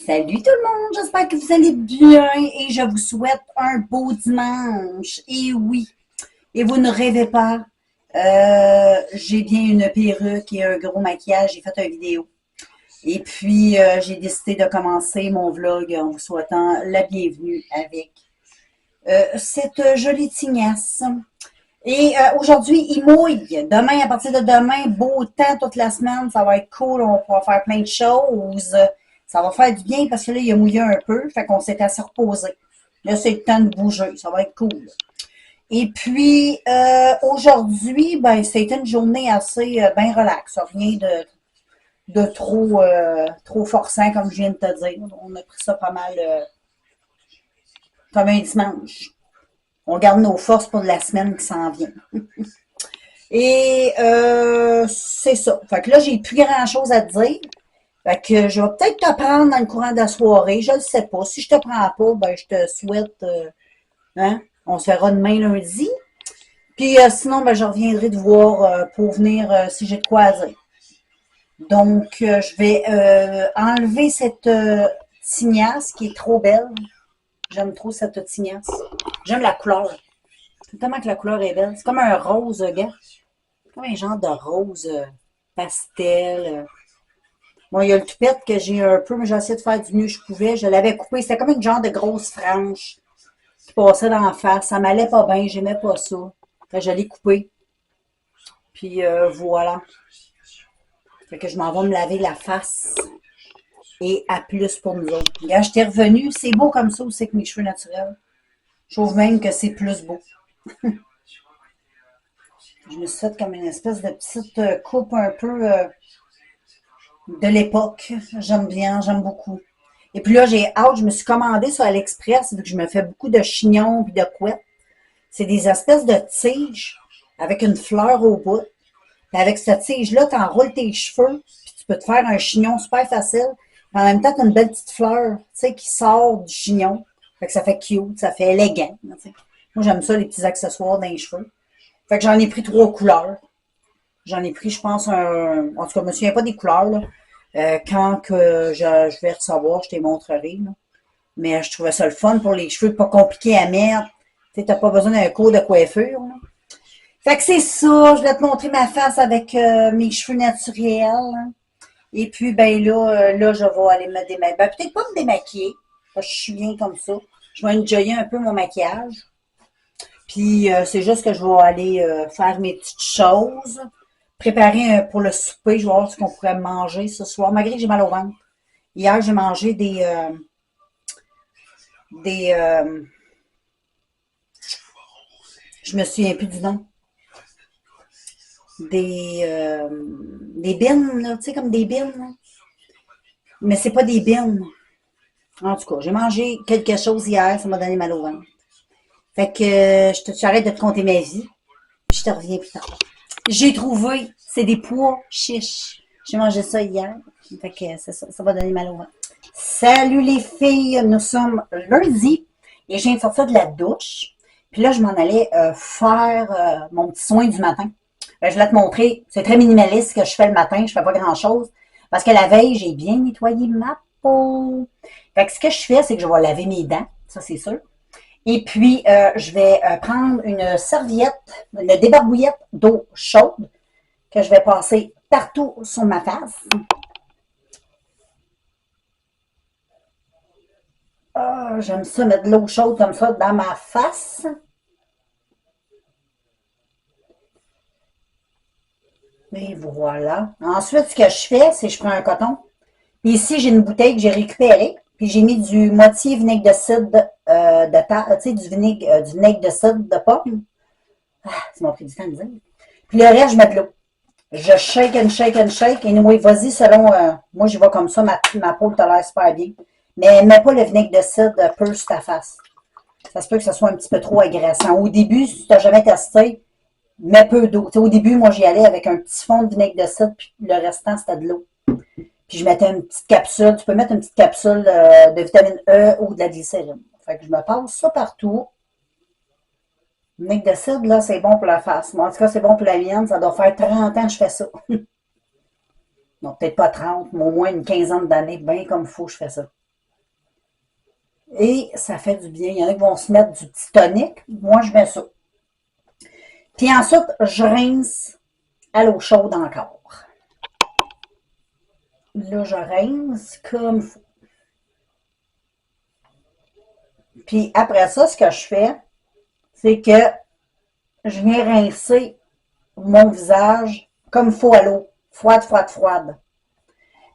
Salut tout le monde, j'espère que vous allez bien et je vous souhaite un beau dimanche. Et oui, et vous ne rêvez pas, j'ai bien une perruque et un gros maquillage, j'ai fait une vidéo. Et puis, j'ai décidé de commencer mon vlog en vous souhaitant la bienvenue avec cette jolie tignasse. Et aujourd'hui, il mouille. Demain, à partir de demain, beau temps toute la semaine, ça va être cool, on pourra faire plein de choses. Ça va faire du bien parce que là, il a mouillé un peu, fait qu'on s'est assez reposé. Là, c'est le temps de bouger, ça va être cool. Et puis, aujourd'hui, ben, c'était une journée assez bien relaxe, rien de trop forçant, comme je viens de te dire. On a pris ça pas mal comme un dimanche. On garde nos forces pour la semaine qui s'en vient. Et c'est ça. Fait que là, j'ai plus grand-chose à te dire. Fait que je vais peut-être te prendre dans le courant de la soirée. Je ne sais pas. Si je te prends pas, ben je te souhaite, hein, on se verra demain lundi. Puis sinon, ben je reviendrai te voir pour venir si j'ai de quoi à dire. Donc, je vais enlever cette tignasse qui est trop belle. J'aime trop cette tignasse. J'aime la couleur. Tellement que la couleur est belle. C'est comme un rose, gars. Comme un genre de rose pastel. Bon, il y a le toupette que j'ai un peu, mais j'ai essayé de faire du mieux que je pouvais. Je l'avais coupé. C'était comme une genre de grosse frange qui passait dans la face. Ça m'allait pas bien. J'aimais pas ça. Fait que je l'ai coupé. Puis voilà. Fait que je m'en vais me laver la face. Et à plus pour nous autres. Regarde, j'étais revenue. C'est beau comme ça aussi avec mes cheveux naturels. Je trouve même que c'est plus beau. Je me suis fait comme une espèce de petite coupe un peu de l'époque. J'aime bien, j'aime beaucoup. Et puis là, j'ai hâte, je me suis commandé sur AliExpress, vu que je me fais beaucoup de chignons et de couettes. C'est des espèces de tiges avec une fleur au bout. Puis avec cette tige-là, tu enroules tes cheveux, puis tu peux te faire un chignon super facile. Puis en même temps, tu as une belle petite fleur, tu sais, qui sort du chignon. Fait que ça fait cute, ça fait élégant. T'sais. Moi, j'aime ça, les petits accessoires dans les cheveux. Fait que j'en ai pris 3 couleurs. J'en ai pris, je pense, un. En tout cas, je me souviens pas des couleurs, là. Quand que je vais recevoir, je te les montrerai, là. Mais je trouvais ça le fun pour les cheveux, pas compliqué à mettre. Tu sais, t'as pas besoin d'un cours de coiffure, là. Fait que c'est ça, je vais te montrer ma face avec mes cheveux naturels. Hein. Et puis, ben là, je vais aller me démaquiller. Ben, peut-être pas me démaquiller, parce que je suis bien comme ça. Je vais enjoyer un peu mon maquillage. Puis, c'est juste que je vais aller faire mes petites choses. Préparer pour le souper. Je vais voir ce qu'on pourrait manger ce soir. Malgré que j'ai mal au ventre. Hier, j'ai mangé des je me souviens plus du nom. Des bines, là, tu sais, comme des bines. Là. Mais c'est pas des bines. En tout cas, j'ai mangé quelque chose hier, ça m'a donné mal au ventre. Fait que j'arrête de te compter ma vie. Puis je te reviens plus tard. J'ai trouvé, c'est des pois chiches. J'ai mangé ça hier. Fait que ça va donner mal au ventre. Salut les filles, nous sommes lundi et je viens de sortir de la douche. Puis là, je m'en allais faire mon petit soin du matin. Je voulais te montrer, c'est très minimaliste ce que je fais le matin, je fais pas grand-chose. Parce que la veille, j'ai bien nettoyé ma peau. Fait que ce que je fais, c'est que je vais laver mes dents, ça c'est sûr. Et puis, je vais prendre une serviette, une débarbouillette d'eau chaude que je vais passer partout sur ma face. Ah, j'aime ça mettre de l'eau chaude comme ça dans ma face. Et voilà. Ensuite, ce que je fais, c'est que je prends un coton. Puis ici, j'ai une bouteille que j'ai récupérée. Puis j'ai mis du moitié vinaigre de cidre de terre, tu sais, du vinaigre de cidre de pomme. Ah, ça m'a pris du temps de dire. Puis le reste, je mets de l'eau. Je shake and shake and shake. Et oui, vas-y, selon, moi, j'y vais comme ça, ma peau le tolère super bien. Mais mets pas le vinaigre de cidre peu sur ta face. Ça se peut que ce soit un petit peu trop agressant. Au début, si tu n'as jamais testé, mets peu d'eau. Au début, moi, j'y allais avec un petit fond de vinaigre de cidre, puis le restant, c'était de l'eau. Puis je mettais une petite capsule. Tu peux mettre une petite capsule de vitamine E ou de la glycérine. Fait que je me passe ça partout. Le vinaigre de cidre, là, c'est bon pour la face. Moi, en tout cas, c'est bon pour la mienne. Ça doit faire 30 ans que je fais ça. Non, peut-être pas 30, mais au moins une quinzaine d'années, bien comme il faut, je fais ça. Et ça fait du bien. Il y en a qui vont se mettre du petit tonique. Moi, je mets ça. Puis ensuite, je rince à l'eau chaude encore. Là, je rince comme il faut. Puis après ça, ce que je fais, c'est que je viens rincer mon visage comme il faut à l'eau. Froide, froide, froide.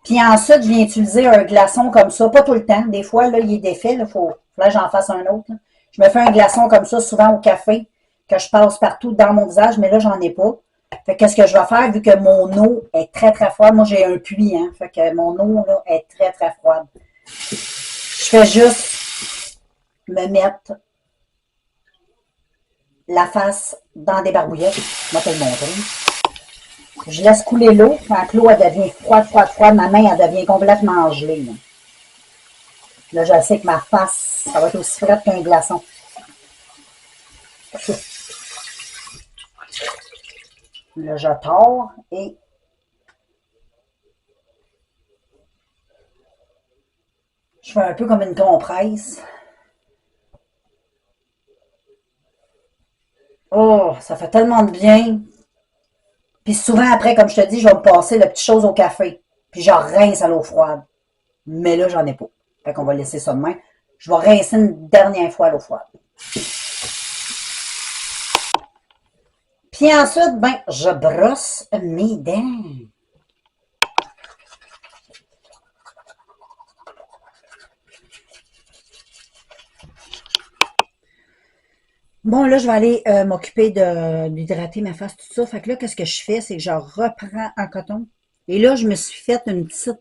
Puis ensuite, je viens utiliser un glaçon comme ça. Pas tout le temps. Des fois, là, il est défait. Il faut que j'en fasse un autre. Là. Je me fais un glaçon comme ça, souvent au café, que je passe partout dans mon visage, mais là, j'en ai pas. Fait que qu'est-ce que je vais faire, vu que mon eau est très, très froide. Moi, j'ai un puits, hein. Fait que mon eau, là, est très, très froide. Je fais juste me mettre la face dans des barbouillettes. Je vais te le montrer. Je laisse couler l'eau. Quand l'eau, elle devient froide, froide, froide, ma main, elle devient complètement gelée. Là, je sais que ma face, ça va être aussi frette qu'un glaçon. Là, je tords et je fais un peu comme une compresse. Oh, ça fait tellement de bien. Puis souvent, après, comme je te dis, je vais me passer la petite chose au café. Puis je rince à l'eau froide. Mais là, j'en ai pas. Fait qu'on va laisser ça de même. Je vais rincer une dernière fois à l'eau froide. Puis ensuite, ben, je brosse mes dents. Bon, là, je vais aller m'occuper d'hydrater ma face, tout ça. Fait que là, qu'est-ce que je fais? C'est que je reprends un coton. Et là, je me suis fait un petit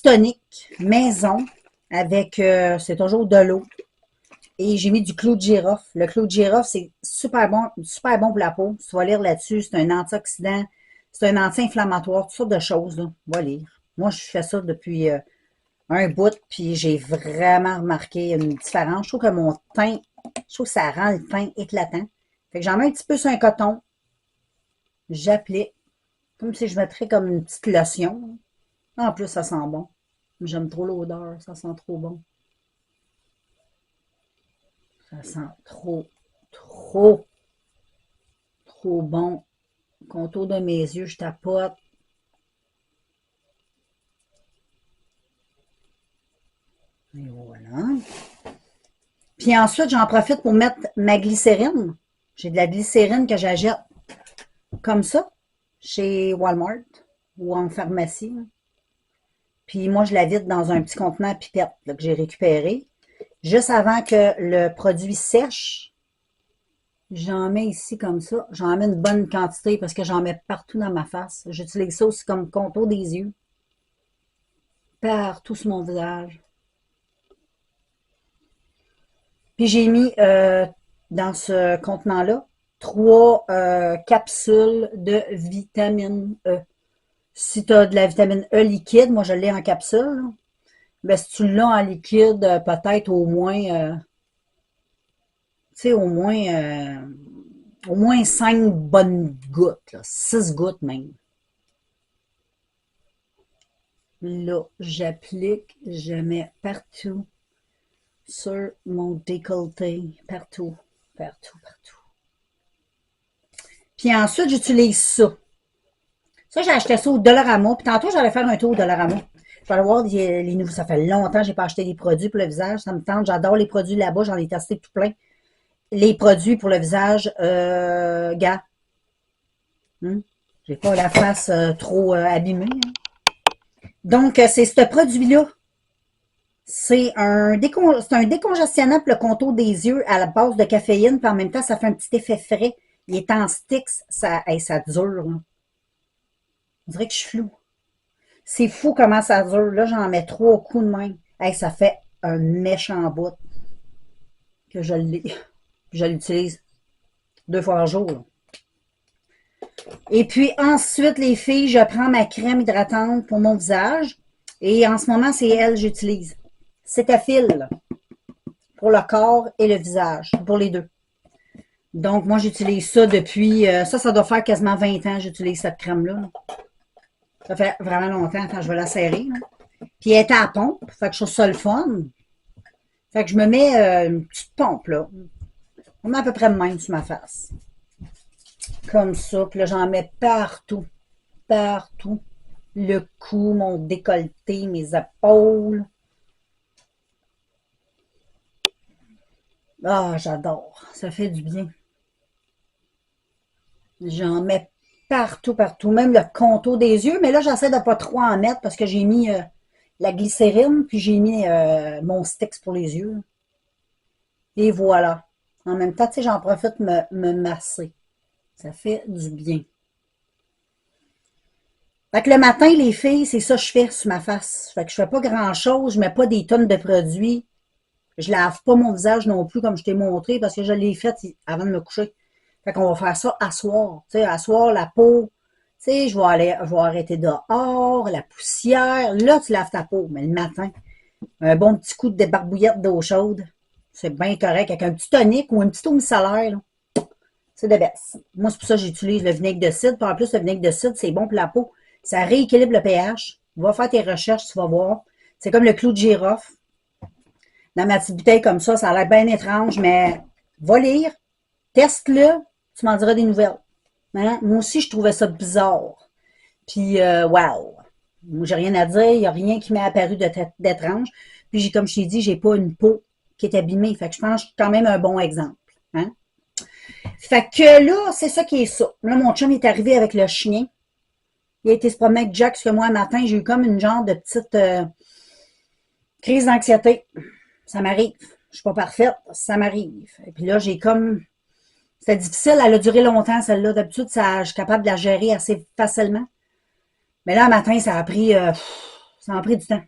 tonique maison avec, c'est toujours de l'eau. Et j'ai mis du clou de girofle. Le clou de girofle, c'est super bon pour la peau. Tu vas lire là-dessus, c'est un antioxydant, c'est un anti-inflammatoire, toutes sortes de choses, là. Va lire. Moi, je fais ça depuis un bout, puis j'ai vraiment remarqué une différence. Je trouve que mon teint, je trouve que ça rend le teint éclatant. Fait que j'en mets un petit peu sur un coton. J'applique. Comme si je mettrais comme une petite lotion. En plus, ça sent bon. J'aime trop l'odeur, ça sent trop bon. Ça sent trop bon. Contour de mes yeux, je tapote. Et voilà. Puis ensuite, j'en profite pour mettre ma glycérine. J'ai de la glycérine que j'achète comme ça, chez Walmart ou en pharmacie. Puis moi, je la vide dans un petit contenant à pipette là, que j'ai récupéré. Juste avant que le produit sèche, j'en mets ici comme ça. J'en mets une bonne quantité parce que j'en mets partout dans ma face. J'utilise ça aussi comme contour des yeux. Partout sur mon visage. Puis j'ai mis dans ce contenant-là 3 capsules de vitamine E. Si tu as de la vitamine E liquide, moi je l'ai en capsule, ben si tu l'as en liquide, peut-être tu sais, au moins 5 bonnes gouttes, là, 6 gouttes même. Là, j'applique, je mets partout sur mon décolleté, partout, partout, partout. Puis ensuite, j'utilise ça. Ça, j'ai acheté ça au Dollarama. Puis tantôt, j'allais faire un tour au Dollarama. Je vais aller voir les nouveaux. Ça fait longtemps que j'ai pas acheté des produits pour le visage. Ça me tente. J'adore les produits là-bas. J'en ai testé tout plein. Les produits pour le visage, gars. J'ai pas la face trop abîmée. Hein. Donc, c'est ce produit-là. C'est un décongestionnant pour le contour des yeux à la base de caféine. Puis en même temps, ça fait un petit effet frais. Il est en sticks. Ça dure. Là. On dirait que je suis floue. C'est fou comment ça dure. Là, j'en mets 3 coups de main. Hey, ça fait un méchant bout que je l'ai. Je l'utilise 2 fois par jour. Là. Et puis ensuite, les filles, je prends ma crème hydratante pour mon visage. Et en ce moment, c'est elle que j'utilise. Cetaphil pour le corps et le visage, pour les deux. Donc, moi, j'utilise ça depuis... ça doit faire quasiment 20 ans que j'utilise cette crème-là. Ça fait vraiment longtemps quand je vais la serrer. Là. Puis elle était à pompe, fait que je trouve ça le fun. Fait que je me mets une petite pompe, là. On met à peu près de même sur ma face. Comme ça. Puis là, j'en mets partout. Partout. Le cou, mon décolleté, mes épaules. Ah, j'adore. Ça fait du bien. J'en mets partout, partout. Même le contour des yeux. Mais là, j'essaie de pas trop en mettre parce que j'ai mis la glycérine, puis j'ai mis mon Stix pour les yeux. Et voilà. En même temps, tu sais, j'en profite me masser. Ça fait du bien. Fait que le matin, les filles, c'est ça que je fais sur ma face. Fait que je fais pas grand-chose, je mets pas des tonnes de produits. Je lave pas mon visage non plus, comme je t'ai montré, parce que je l'ai fait avant de me coucher. Fait qu'on va faire ça à soir. Tu sais, à soir, la peau, tu sais, je vais arrêter dehors, la poussière. Là, tu laves ta peau. Mais le matin, un bon petit coup de débarbouillette d'eau chaude, c'est bien correct. Avec un petit tonique ou une petite eau micellaire, là, c'est de baisse. Moi, c'est pour ça que j'utilise le vinaigre de cidre. Puis en plus, le vinaigre de cidre, c'est bon pour la peau. Ça rééquilibre le pH. Va faire tes recherches, tu vas voir. C'est comme le clou de girofle. Dans ma petite bouteille comme ça a l'air bien étrange, mais va lire, teste-le, tu m'en diras des nouvelles. Hein? Moi aussi, je trouvais ça bizarre. Puis, wow. Moi, j'ai rien à dire, il n'y a rien qui m'est apparu d'étrange. Puis, comme je t'ai dit, j'ai pas une peau qui est abîmée. Fait que je pense que je suis quand même un bon exemple. Hein? Fait que là, c'est ça qui est ça. Là, mon chum est arrivé avec le chien. Il a été se promener avec Jack, parce que moi, un matin, j'ai eu comme une genre de petite crise d'anxiété. Ça m'arrive. Je suis pas parfaite, ça m'arrive. Et puis là, j'ai comme... C'était difficile, elle a duré longtemps, celle-là. D'habitude, je suis capable de la gérer assez facilement. Mais là, un matin, ça a pris du temps.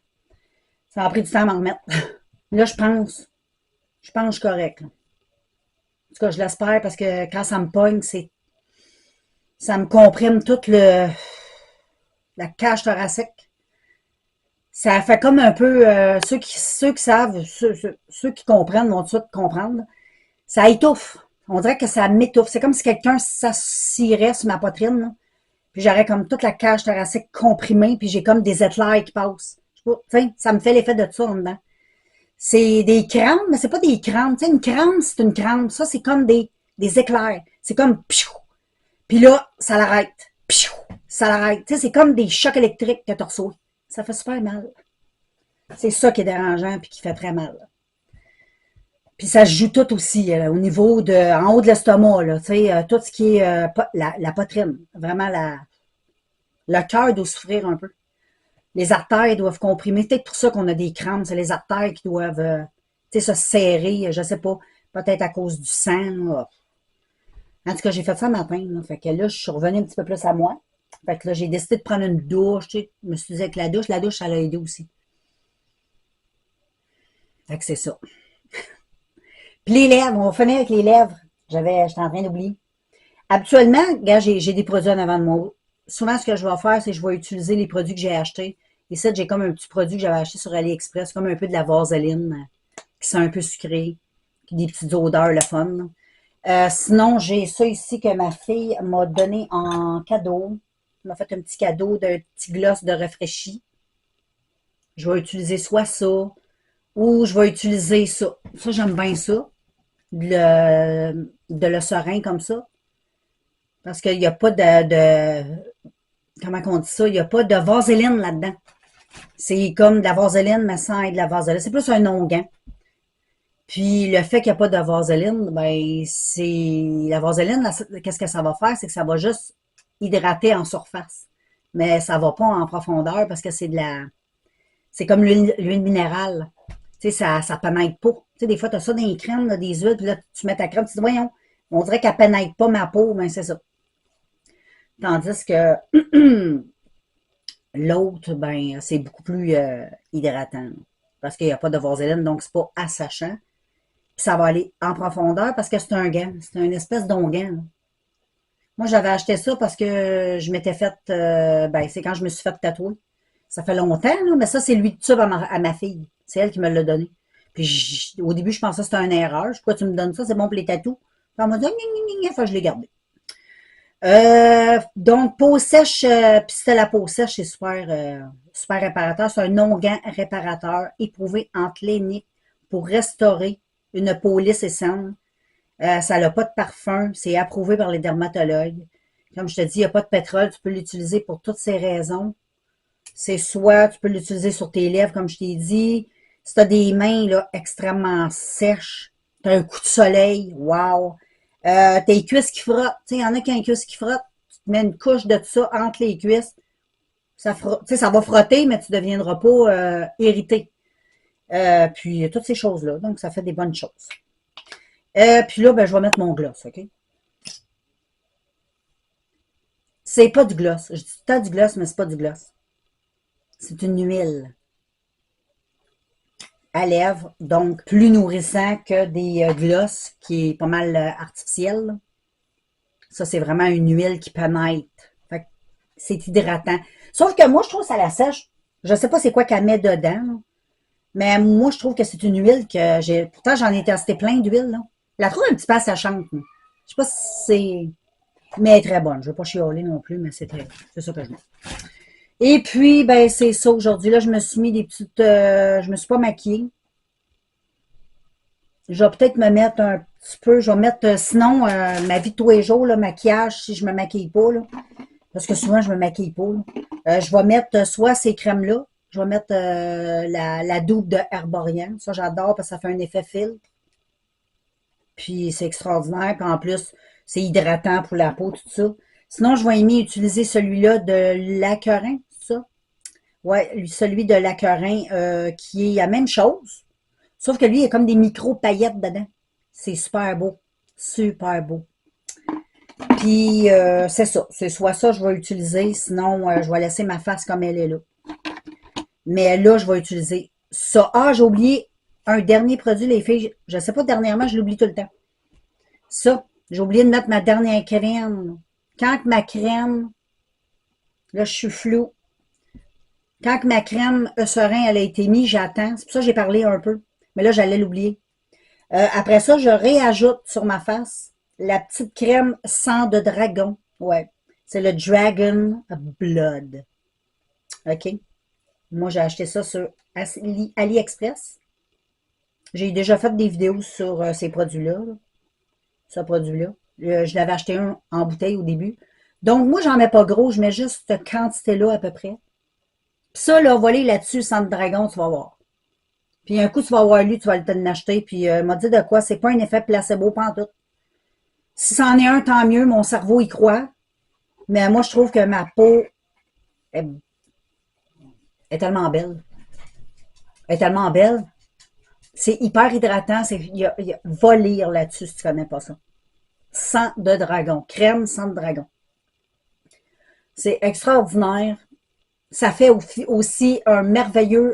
Ça a pris du temps à m'en remettre. Là, je pense que je suis correcte. En tout cas, je l'espère parce que quand ça me pogne, ça me comprime toute la cage thoracique. Ça fait comme un peu, ceux qui savent, ceux qui comprennent vont tout comprendre. Ça étouffe. On dirait que ça m'étouffe. C'est comme si quelqu'un s'assirait sur ma poitrine, là. Puis j'aurais comme toute la cage thoracique comprimée, puis j'ai comme des éclairs qui passent. Je sais pas, tu sais, ça me fait l'effet de ça en dedans. C'est des crampes, mais c'est pas des crampes. Tu sais, une crampe, c'est une crampe. Ça, c'est comme des éclairs. C'est comme piou. Puis là, ça l'arrête. Piou, ça l'arrête. Tu sais, c'est comme des chocs électriques que tu reçois. Ça fait super mal. C'est ça qui est dérangeant puis qui fait très mal. Puis ça se joue tout aussi au niveau en haut de l'estomac, là, tu sais, tout ce qui est la poitrine. Vraiment, le cœur doit souffrir un peu. Les artères doivent comprimer. C'est peut-être pour ça qu'on a des crampes. C'est les artères qui doivent se serrer, je sais pas, peut-être à cause du sang. Là. En tout cas, j'ai fait ça le matin. Là. Fait que là, je suis revenue un petit peu plus à moi. Fait que là, j'ai décidé de prendre une douche. Tu sais, je me suis dit avec la douche, ça l'a aidé aussi. Fait que c'est ça. Puis les lèvres, on va finir avec les lèvres. J'étais en train d'oublier. Habituellement, regarde, j'ai des produits en avant de moi. Souvent, ce que je vais faire, c'est que je vais utiliser les produits que j'ai achetés. Ici, j'ai comme un petit produit que j'avais acheté sur AliExpress, comme un peu de la vaseline, qui sent un peu sucré, qui a des petites odeurs, le fun. Sinon, j'ai ça ici que ma fille m'a donné en cadeau. Elle m'a fait un petit cadeau d'un petit gloss de rafraîchi. Je vais utiliser soit ça, ou je vais utiliser ça. Ça, j'aime bien ça. De le serein comme ça. Parce qu'il n'y a pas comment on dit ça? Il n'y a pas de vaseline là-dedans. C'est comme de la vaseline, mais sans être de la vaseline. C'est plus un onguent. Puis le fait qu'il n'y a pas de vaseline, ben c'est. La vaseline, qu'est-ce que ça va faire? C'est que ça va juste hydrater en surface. Mais ça ne va pas en profondeur parce que c'est de la. C'est comme l'huile minérale. Tu sais, ça pénètre pas. Tu sais, des fois, tu as ça dans les crèmes, là, des huiles, puis là, tu mets ta crème, tu dis, voyons, on dirait qu'elle pénètre pas ma peau, ben c'est ça. Tandis que l'autre, ben, c'est beaucoup plus hydratant. Parce qu'il n'y a pas de vaseline, donc c'est pas assachant. Puis ça va aller en profondeur parce que c'est un gant. C'est une espèce d'onguent. Moi, j'avais acheté ça parce que je m'étais fait, ben, c'est quand je me suis fait tatouer. Ça fait longtemps, là, mais ça, c'est lui de tube à ma fille. C'est elle qui me l'a donné. Puis au début, je pensais que c'était une erreur. Pourquoi tu me donnes ça? C'est bon pour les tatous. Puis elle m'a dit, gna, gna, gna, gna. Enfin, je l'ai gardé. Donc, peau sèche, puis c'était la peau sèche, c'est super réparateur. C'est un onguent réparateur éprouvé en clinique pour restaurer une peau lisse et saine. Ça n'a pas de parfum, c'est approuvé par les dermatologues. Comme je te dis, il n'y a pas de pétrole, tu peux l'utiliser pour toutes ces raisons. C'est soit tu peux l'utiliser sur tes lèvres, comme je t'ai dit. Si tu as des mains là, extrêmement sèches, tu as un coup de soleil, wow. Tes cuisses qui frottent, tu sais, il y en a qui ont une cuisse qui frotte, tu te mets une couche de ça entre les cuisses, ça frotte, tu sais, ça va frotter, mais tu ne deviendras pas irrité. Puis toutes ces choses-là, donc ça fait des bonnes choses. Puis là, ben, je vais mettre mon gloss, OK? C'est pas du gloss. Je dis tout le temps du gloss, mais c'est pas du gloss. C'est une huile à lèvres, donc plus nourrissant que des glosses, qui est pas mal artificiel. Ça, c'est vraiment une huile qui pénètre. Fait que c'est hydratant. Sauf que moi, je trouve que ça la sèche. Je sais pas c'est quoi qu'elle met dedans, là. Mais moi, je trouve que c'est une huile que j'ai. Pourtant, j'en ai testé plein d'huiles, là. Je la trouve un petit peu assèchante, moi. Je sais pas si c'est. Mais elle est très bonne. Je ne vais pas chialer non plus, mais c'est ça que je mets. Et puis, ben, c'est ça aujourd'hui. Là, je me suis mis des petites. Je me suis pas maquillée. Je vais peut-être me mettre un petit peu. Je vais mettre, sinon, ma vie de tous les jours, le maquillage, si je me maquille pas, là. Parce que souvent, je me maquille pas, là. Je vais mettre soit ces crèmes-là. Je vais mettre la double de Herborian. Ça, j'adore parce que ça fait un effet filtre. Puis c'est extraordinaire. Puis en plus, c'est hydratant pour la peau, tout ça. Sinon, je vais aimer utiliser celui-là de Laquerin, c'est ça? Ouais, celui de Laquerin qui est la même chose. Sauf que lui, il y a comme des micro-paillettes dedans. C'est super beau. Super beau. Puis c'est ça. C'est soit ça que je vais utiliser, sinon je vais laisser ma face comme elle est là. Mais là, je vais utiliser ça. Ah, j'ai oublié un dernier produit, les filles. Je sais pas, dernièrement, je l'oublie tout le temps. Ça, j'ai oublié de mettre ma dernière crème. Quand ma crème, là, je suis floue. Quand ma crème serein, elle a été mise, j'attends. C'est pour ça que j'ai parlé un peu. Mais là, j'allais l'oublier. Après ça, je réajoute sur ma face la petite crème sang de dragon. Ouais. C'est le Dragon Blood. OK? Moi, j'ai acheté ça sur AliExpress. J'ai déjà fait des vidéos sur ces produits-là. Ce produit-là. Je l'avais acheté un en bouteille au début. Donc, moi, j'en mets pas gros. Je mets juste cette quantité-là à peu près. Puis ça, là, voler là-dessus, sang de dragon, tu vas voir. Puis un coup, tu vas avoir lu, tu vas le acheter. Puis, m'a dit de quoi? C'est pas un effet placebo pantoute. Si c'en est un, tant mieux. Mon cerveau y croit. Mais moi, je trouve que ma peau est, est tellement belle. Elle est tellement belle. C'est hyper hydratant. Va lire là-dessus si tu connais pas ça. Sang de dragon. Crème sang de dragon. C'est extraordinaire. Ça fait aussi un merveilleux,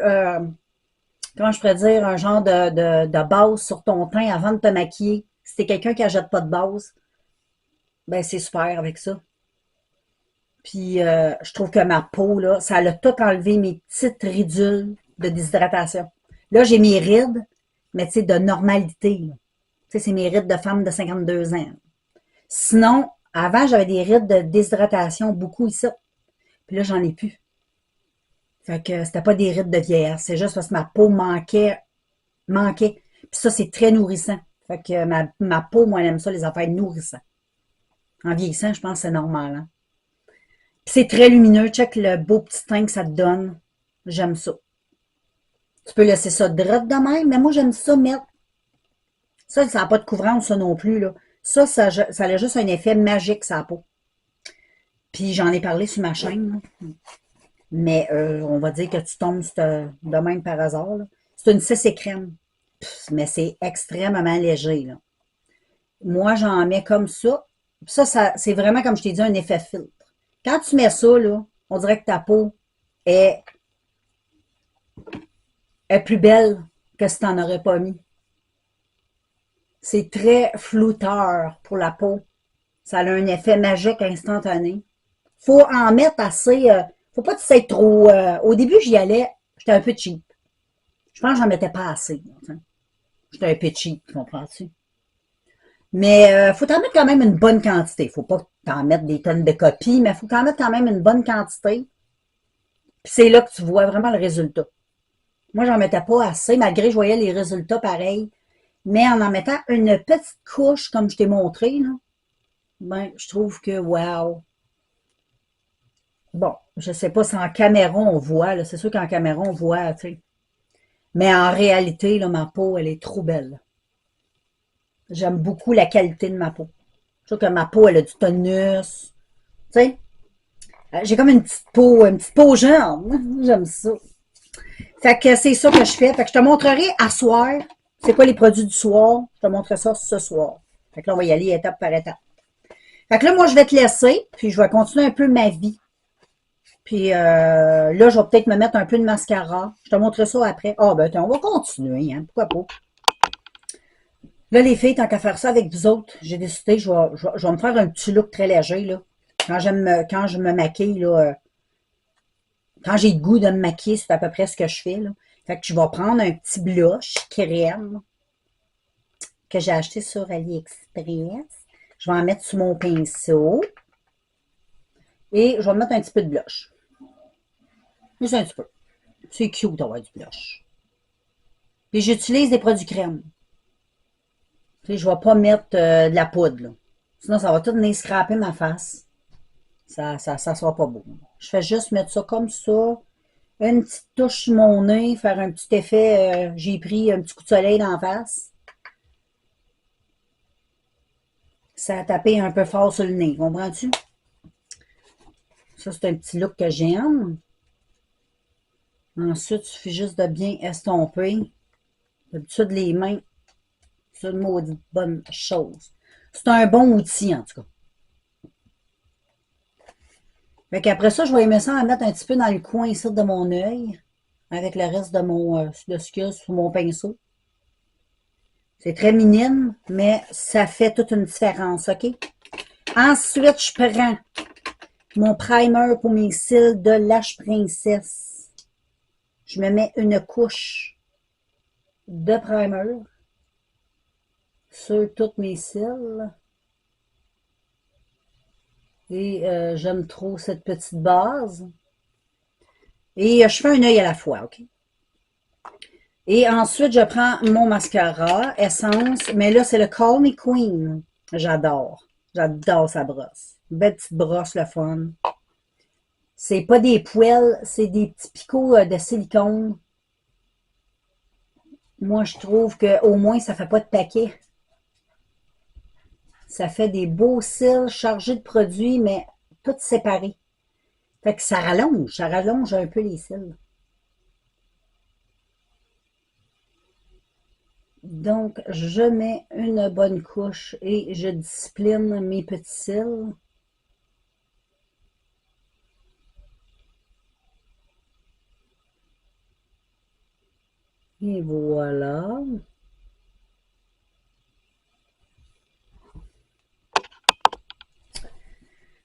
comment je pourrais dire, un genre de base sur ton teint avant de te maquiller. Si t'es quelqu'un qui n'achète pas de base, ben c'est super avec ça. Puis je trouve que ma peau, là, ça a tout enlevé mes petites ridules de déshydratation. Là, j'ai mes rides, mais tu sais, de normalité. Tu sais, c'est mes rides de femme de 52 ans. Sinon, avant, j'avais des rides de déshydratation beaucoup ici. Puis là, j'en ai plus. Fait que c'était pas des rides de vieillesse. C'est juste parce que ma peau manquait. Puis ça, c'est très nourrissant. Fait que ma peau, moi, elle aime ça, les affaires nourrissantes. En vieillissant, je pense que c'est normal. Hein? Puis c'est très lumineux. Check le beau petit teint que ça te donne. J'aime ça. Tu peux laisser ça droite de même, mais moi, j'aime ça mettre. Ça n'a pas de couvrance, ça non plus. Là. Ça a juste un effet magique sur la peau. Puis j'en ai parlé sur ma chaîne. Là. Mais on va dire que tu tombes de même par hasard. C'est une CC crème. Mais c'est extrêmement léger. Là. Moi, j'en mets comme ça. Ça c'est vraiment, comme je t'ai dit, un effet filtre. Quand tu mets ça, là, on dirait que ta peau est plus belle que si tu n'en aurais pas mis. C'est très flouteur pour la peau. Ça a un effet magique instantané. Faut en mettre assez. Faut pas que tu sais trop. Au début, j'y allais. J'étais un peu cheap. Je pense que j'en mettais pas assez. J'étais un peu cheap, comprends-tu? Mais faut en mettre quand même une bonne quantité. Faut pas t'en mettre des tonnes de copies, mais il faut t'en mettre quand même une bonne quantité. Puis c'est là que tu vois vraiment le résultat. Moi, j'en mettais pas assez, malgré que je voyais les résultats pareils. Mais en mettant une petite couche, comme je t'ai montré, là, ben, je trouve que, wow! Bon, je sais pas si en caméra on voit, là. C'est sûr qu'en caméra on voit, tu sais. Mais en réalité, là, ma peau, elle est trop belle. J'aime beaucoup la qualité de ma peau. Je trouve que ma peau, elle a du tonus. Tu sais, j'ai comme une petite peau jeune. J'aime ça. Fait que c'est ça que je fais. Fait que je te montrerai à soir. C'est quoi les produits du soir? Je te montrerai ça ce soir. Fait que là, on va y aller étape par étape. Fait que là, moi, je vais te laisser. Puis je vais continuer un peu ma vie. Puis là, je vais peut-être me mettre un peu de mascara. Je te montrerai ça après. Ah, ben, on va continuer, hein. Pourquoi pas? Là, les filles, tant qu'à faire ça avec vous autres, j'ai décidé, je vais me faire un petit look très léger, là. Quand je me maquille, là, quand j'ai le goût de me maquiller, c'est à peu près ce que je fais, là. Fait que je vais prendre un petit blush crème que j'ai acheté sur AliExpress. Je vais en mettre sur mon pinceau. Et je vais mettre un petit peu de blush. Juste un petit peu. C'est cute d'avoir du blush. Puis j'utilise des produits crème. Tu sais, je ne vais pas mettre de la poudre, là. Sinon, ça va tout venir scraper ma face. Ça sera pas beau. Je fais juste mettre ça comme ça. Une petite touche sur mon nez, faire un petit effet. J'ai pris un petit coup de soleil dans la face. Ça a tapé un peu fort sur le nez. Comprends-tu? Ça, c'est un petit look que j'aime. Ensuite, il suffit juste de bien estomper. D'habitude, les mains, c'est une maudite bonne chose. C'est un bon outil, en tout cas. Fait qu'après ça, je vais aimer ça en mettre un petit peu dans le coin ici de mon œil, avec le reste de de ce qu'il y a sur mon pinceau. C'est très minime, mais ça fait toute une différence, OK? Ensuite, je prends mon primer pour mes cils de Lash Princess. Je me mets une couche de primer sur tous mes cils. Et j'aime trop cette petite base. Et je fais un œil à la fois, OK? Et ensuite, je prends mon mascara, Essence. Mais là, c'est le Call Me Queen. J'adore. J'adore sa brosse. Belle petite brosse, le fun. C'est pas des poêles, c'est des petits picots de silicone. Moi, je trouve qu'au moins, ça fait pas de paquet. Ça fait des beaux cils chargés de produits, mais tout séparés. Fait que ça rallonge un peu les cils. Donc, je mets une bonne couche et je discipline mes petits cils. Et voilà.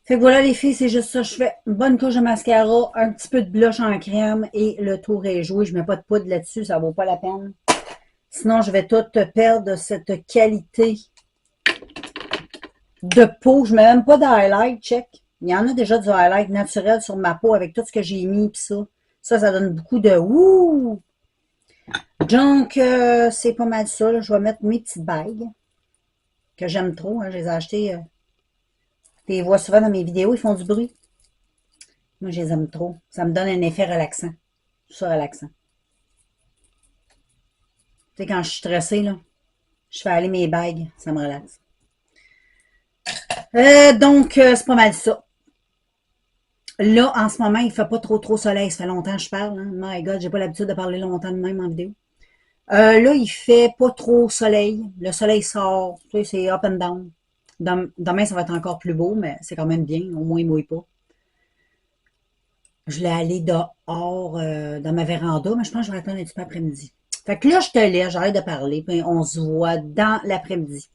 Fait que voilà les filles, c'est juste ça. Je fais une bonne couche de mascara, un petit peu de blush en crème et le tour est joué. Je mets pas de poudre là-dessus, ça vaut pas la peine. Sinon, je vais tout perdre cette qualité de peau. Je mets même pas de highlight, check. Il y en a déjà du highlight naturel sur ma peau avec tout ce que j'ai mis pis ça. Ça donne beaucoup de ouh. Donc, c'est pas mal ça. Là. Je vais mettre mes petites bagues que j'aime trop. Hein. Je les ai achetées. Tu les vois souvent dans mes vidéos, ils font du bruit. Moi, je les aime trop. Ça me donne un effet relaxant. Ça relaxant. Tu sais, quand je suis stressée, là, je fais aller mes bagues. Ça me relaxe. Donc, c'est pas mal ça. Là, en ce moment, il fait pas trop soleil. Ça fait longtemps que je parle. Hein. My God, j'ai pas l'habitude de parler longtemps de même en vidéo. Là, il fait pas trop soleil. Le soleil sort. Tu sais, c'est up and down. Demain, ça va être encore plus beau, mais c'est quand même bien. Au moins, il mouille pas. Je l'ai allé dehors, dans ma véranda, mais je pense que je vais attendre un petit peu après-midi. Fait que là, je te laisse, j'arrête de parler, puis on se voit dans l'après-midi.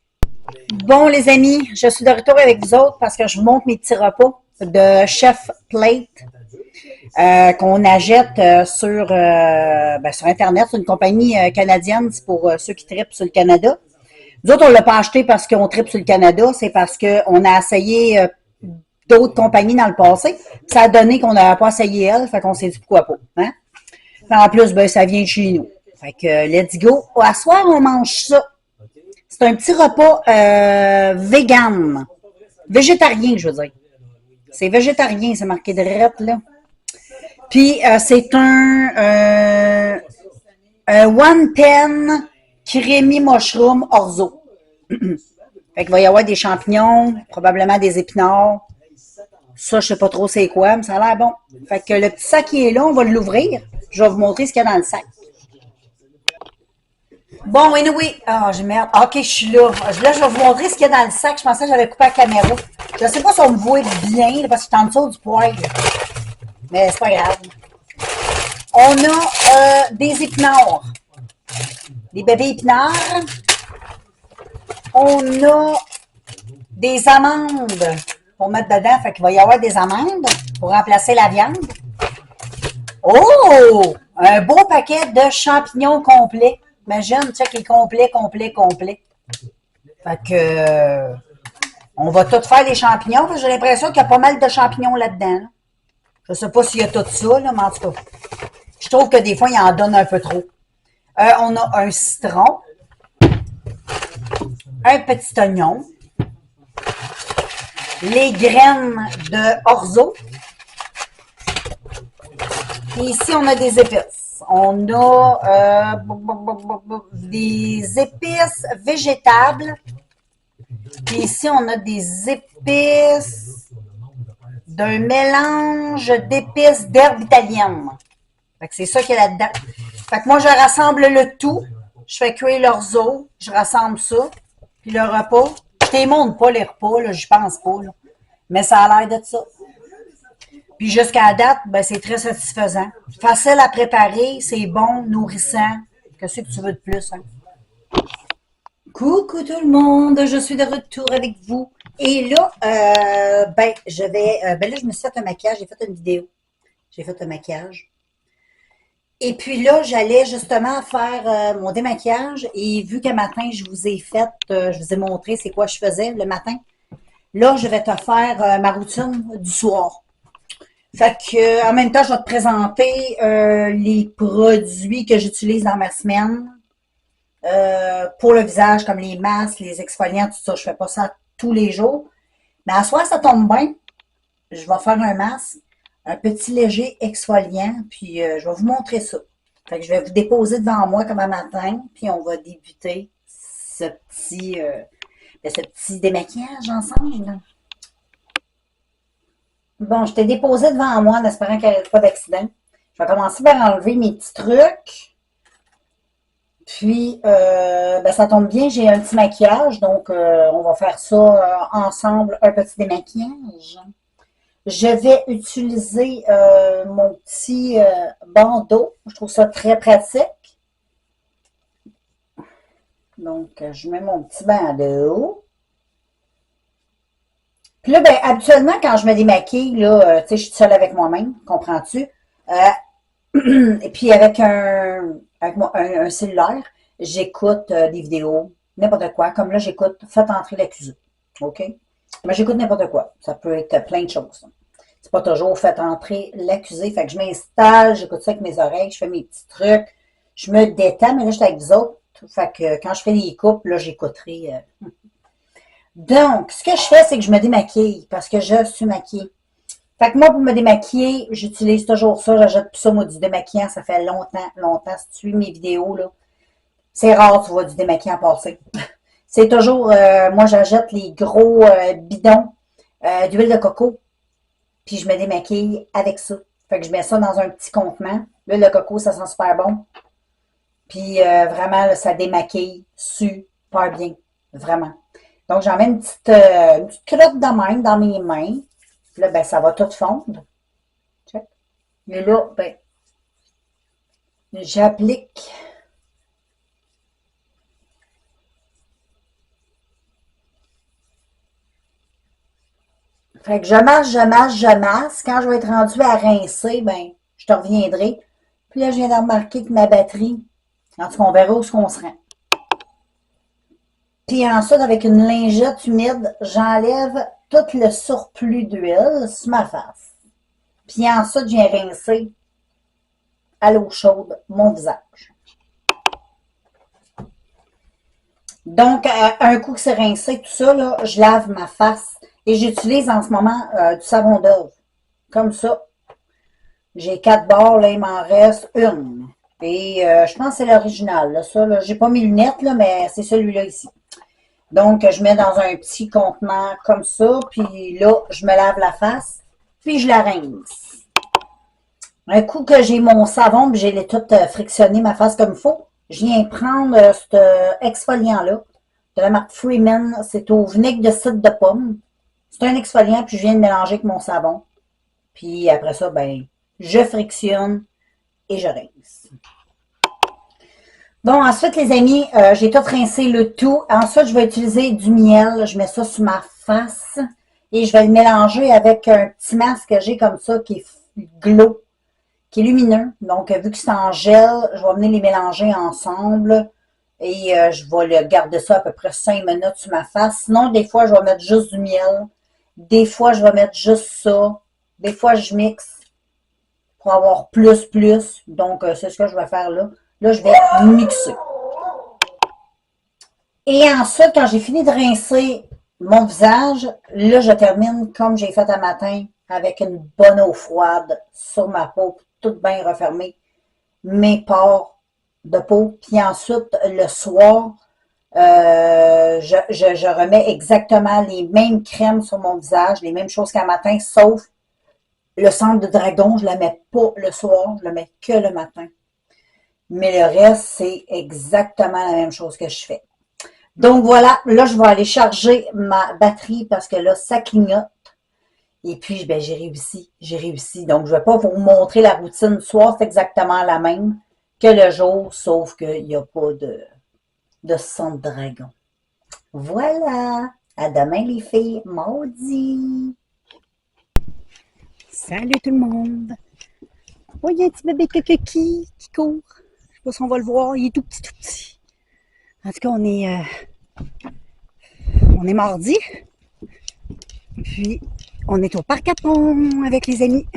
Bon, les amis, je suis de retour avec vous autres parce que je vous montre mes petits repas de Chef Plate qu'on achète sur Internet. C'est une compagnie canadienne, c'est pour ceux qui trippent sur le Canada. Nous autres, on ne l'a pas acheté parce qu'on trippe sur le Canada, c'est parce qu'on a essayé d'autres compagnies dans le passé. Ça a donné qu'on n'avait pas essayé elle, fait qu'on s'est dit pourquoi pas. Hein? En plus, ben, ça vient de chez nous. Fait que, let's go. À soir, on mange ça. C'est un petit repas vegan. Végétarien, je veux dire. C'est végétarien, c'est marqué direct, là. Puis, c'est un one pan creamy mushroom orzo. Fait qu'il va y avoir des champignons, probablement des épinards. Ça, je sais pas trop c'est quoi, mais ça a l'air bon. Fait que le petit sac qui est là, on va l'ouvrir. Je vais vous montrer ce qu'il y a dans le sac. Bon, anyway. Ah, j'ai merde. Ok, je suis là. Là, je vais vous montrer ce qu'il y a dans le sac. Je pensais que j'avais coupé la caméra. Je sais pas si on me voit bien, là, parce que je suis en dessous du poêle. Mais c'est pas grave. On a des épinards. Des bébés épinards. On a des amandes pour mettre dedans. Fait qu'il va y avoir des amandes pour remplacer la viande. Oh! Un beau paquet de champignons complets. Imagine, check, il est complet, complet, complet. Fait que on va tout faire des champignons. J'ai l'impression qu'il y a pas mal de champignons là-dedans. Là. Je sais pas s'il y a tout ça, là, mais en tout cas, je trouve que des fois, il en donne un peu trop. On a un citron, un petit oignon, les graines de orzo. Et ici, on a des épices. On a des épices végétables. Puis ici, on a des épices d'un mélange d'épices d'herbes italiennes. Fait que c'est ça qu'il y a là-dedans. Fait que moi, je rassemble le tout. Je fais cuire l'orzo. Je rassemble ça. Puis le repas. Je ne montre pas les repas, là, je pense pas. Là. Mais ça a l'air de ça. Puis jusqu'à la date, ben, c'est très satisfaisant. Facile à préparer, c'est bon, nourrissant. Qu'est-ce que tu veux de plus? Hein? Coucou tout le monde, je suis de retour avec vous. Et là, ben là, je me suis fait un maquillage, j'ai fait une vidéo. J'ai fait un maquillage. Et puis là, j'allais justement faire mon démaquillage. Et vu qu'un matin, je vous ai fait, je vous ai montré c'est quoi je faisais le matin. Là, je vais te faire ma routine du soir. Fait que, en même temps, je vais te présenter les produits que j'utilise dans ma semaine pour le visage, comme les masques, les exfoliants, tout ça. Je fais pas ça tous les jours. Mais à soir, ça tombe bien. Je vais faire un masque, un petit léger exfoliant, puis je vais vous montrer ça. Fait que je vais vous déposer devant moi comme un matin, puis on va débuter ce petit démaquillage ensemble. Bon, je t'ai déposé devant moi en espérant qu'il n'y ait pas d'accident. Je vais commencer par enlever mes petits trucs. Puis, ben, ça tombe bien, j'ai un petit maquillage, donc on va faire ça ensemble, un petit démaquillage. Je vais utiliser mon petit bandeau. Je trouve ça très pratique. Donc, je mets mon petit bandeau. Puis là, ben, habituellement, quand je me démaquille, là, tu sais, je suis seule avec moi-même, comprends-tu? Et puis avec un cellulaire, j'écoute des vidéos, n'importe quoi. Comme là, j'écoute Faites entrer l'accusé. OK? Mais j'écoute n'importe quoi. Ça peut être plein de choses. C'est pas toujours Faites entrer l'accusé. Fait que je m'installe, j'écoute ça avec mes oreilles, je fais mes petits trucs, je me détends, mais là, je suis avec vous autres. Fait que quand je fais des coupes, là, j'écouterai. Donc, ce que je fais, c'est que je me démaquille parce que je suis maquillée. Fait que moi, pour me démaquiller, j'utilise toujours ça. J'achète plus ça, moi, du démaquillant. Ça fait longtemps. Si tu suis mes vidéos, là, c'est rare, tu vois, du démaquillant passer. C'est toujours, moi, j'achète les gros bidons d'huile de coco. Puis je me démaquille avec ça. Fait que je mets ça dans un petit contenant. L'huile de coco, ça sent super bon. Puis vraiment, là, ça démaquille super bien. Vraiment. Donc, j'en mets une petite crotte de même dans mes mains. Puis là, ben, ça va tout fondre. Check. Et là, ben, j'applique. Fait que je masse. Quand je vais être rendue à rincer, ben, je te reviendrai. Puis là, je viens de remarquer que ma batterie, en tout cas, on verra où est-ce qu'on se rend. Puis ensuite, avec une lingette humide, j'enlève tout le surplus d'huile sur ma face. Puis ensuite, je viens rincer à l'eau chaude mon visage. Donc, un coup que c'est rincé, tout ça, là, je lave ma face. Et j'utilise en ce moment du savon d'Oeuvre. Comme ça. J'ai 4 barres, là, il m'en reste une. Et je pense que c'est l'original. Ça, là, j'ai pas mes lunettes, là, mais c'est celui-là ici. Donc, je mets dans un petit contenant comme ça. Puis là, je me lave la face. Puis je la rince. Un coup que j'ai mon savon, puis j'ai tout frictionné ma face comme il faut, je viens prendre cet exfoliant-là de la marque Freeman. C'est au vinaigre de cidre de pomme. C'est un exfoliant, puis je viens de mélanger avec mon savon. Puis après ça, ben, je frictionne et je rince. Bon, ensuite, les amis, j'ai tout rincé le tout. Ensuite, je vais utiliser du miel. Je mets ça sur ma face et je vais le mélanger avec un petit masque que j'ai comme ça qui est glow, qui est lumineux. Donc, vu que c'est en gel, je vais venir les mélanger ensemble et je vais le garder ça à peu près 5 minutes sur ma face. Sinon, des fois, je vais mettre juste du miel. Des fois, je vais mettre juste ça. Des fois, je mixe pour avoir plus. Donc, c'est ce que je vais faire là. Là, je vais mixer. Et ensuite, quand j'ai fini de rincer mon visage, là, je termine comme j'ai fait un matin avec une bonne eau froide sur ma peau, toute bien refermée, mes pores de peau. Puis ensuite, le soir, je remets exactement les mêmes crèmes sur mon visage, les mêmes choses qu'un matin, sauf le centre de dragon, je ne la mets pas le soir, je le mets que le matin. Mais le reste, c'est exactement la même chose que je fais. Donc voilà, là, je vais aller charger ma batterie parce que là, ça clignote. Et puis, ben, j'ai réussi. Donc, je ne vais pas vous montrer la routine. Le soir, c'est exactement la même que le jour, sauf qu'il n'y a pas de son de dragon. Voilà. À demain, les filles. Maudit. Salut tout le monde! Oh, il y a un petit bébé qui court. Je sais pas si on va le voir, il est tout petit, tout petit. En tout cas, on est mardi. Puis, on est au parc à Pont avec les amis.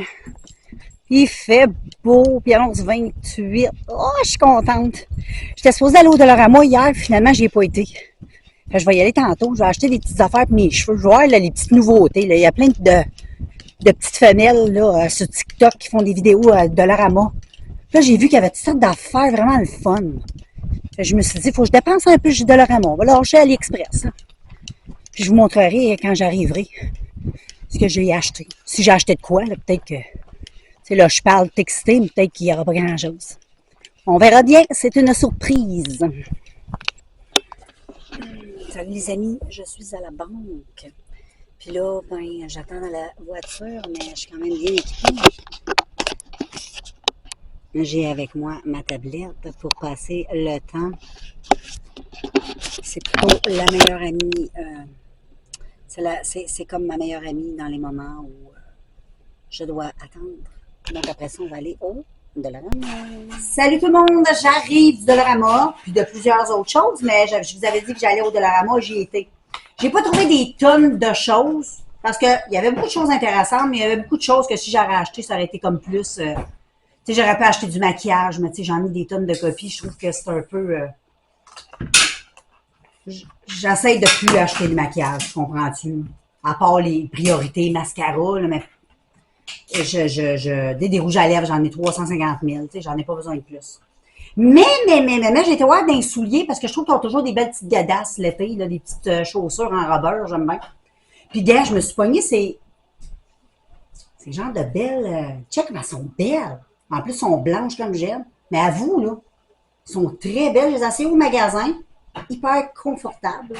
Il fait beau, puis annonce 28. Oh, je suis contente. J'étais supposée aller au Dollarama hier, finalement, j'y ai pas été. Fait que je vais y aller tantôt. Je vais acheter des petites affaires pour mes cheveux. Je vais voir là, les petites nouveautés. Là. Il y a plein de petites femelles là, sur TikTok qui font des vidéos à Dollarama. Là, j'ai vu qu'il y avait toutes sortes d'affaires vraiment le fun. Je me suis dit, il faut que je dépense un peu chez Dollarama. On va lâcher AliExpress. Là. Puis je vous montrerai quand j'arriverai ce que j'ai acheté. Si j'ai acheté de quoi, là, peut-être que... Tu sais, là, je parle texté, mais peut-être qu'il n'y aura pas grand-chose. On verra bien, c'est une surprise. Salut les amis, je suis à la banque. Puis là, ben, j'attends dans la voiture, mais je suis quand même bien équipée. J'ai avec moi ma tablette pour passer le temps. C'est plutôt la meilleure amie. C'est comme ma meilleure amie dans les moments où je dois attendre. Donc après ça, on va aller au Dollarama. Salut tout le monde, j'arrive du Dollarama, puis de plusieurs autres choses, mais je vous avais dit que j'allais au Dollarama, j'y étais. J'ai pas trouvé des tonnes de choses, parce qu'il y avait beaucoup de choses intéressantes, mais il y avait beaucoup de choses que si j'aurais acheté, ça aurait été comme plus... tu sais, j'aurais pu acheter du maquillage, mais tu sais, j'en ai des tonnes de copies, je trouve que c'est un peu... j'essaie de plus acheter du maquillage, comprends-tu? À part les priorités mascara, là, mais... des rouges à lèvres, j'en ai 350 000, tu sais, j'en ai pas besoin de plus. Mais, j'ai été voir des souliers parce que je trouve qu'ils ont toujours des belles petites gadasses l'été, là, des petites chaussures en rubber, j'aime bien. Puis, gars, je me suis pognée ces genres de belles. Check, mais elles sont belles. En plus, elles sont blanches comme j'aime. Mais à vous, là, elles sont très belles. Je les ai essayées au magasin, hyper confortables.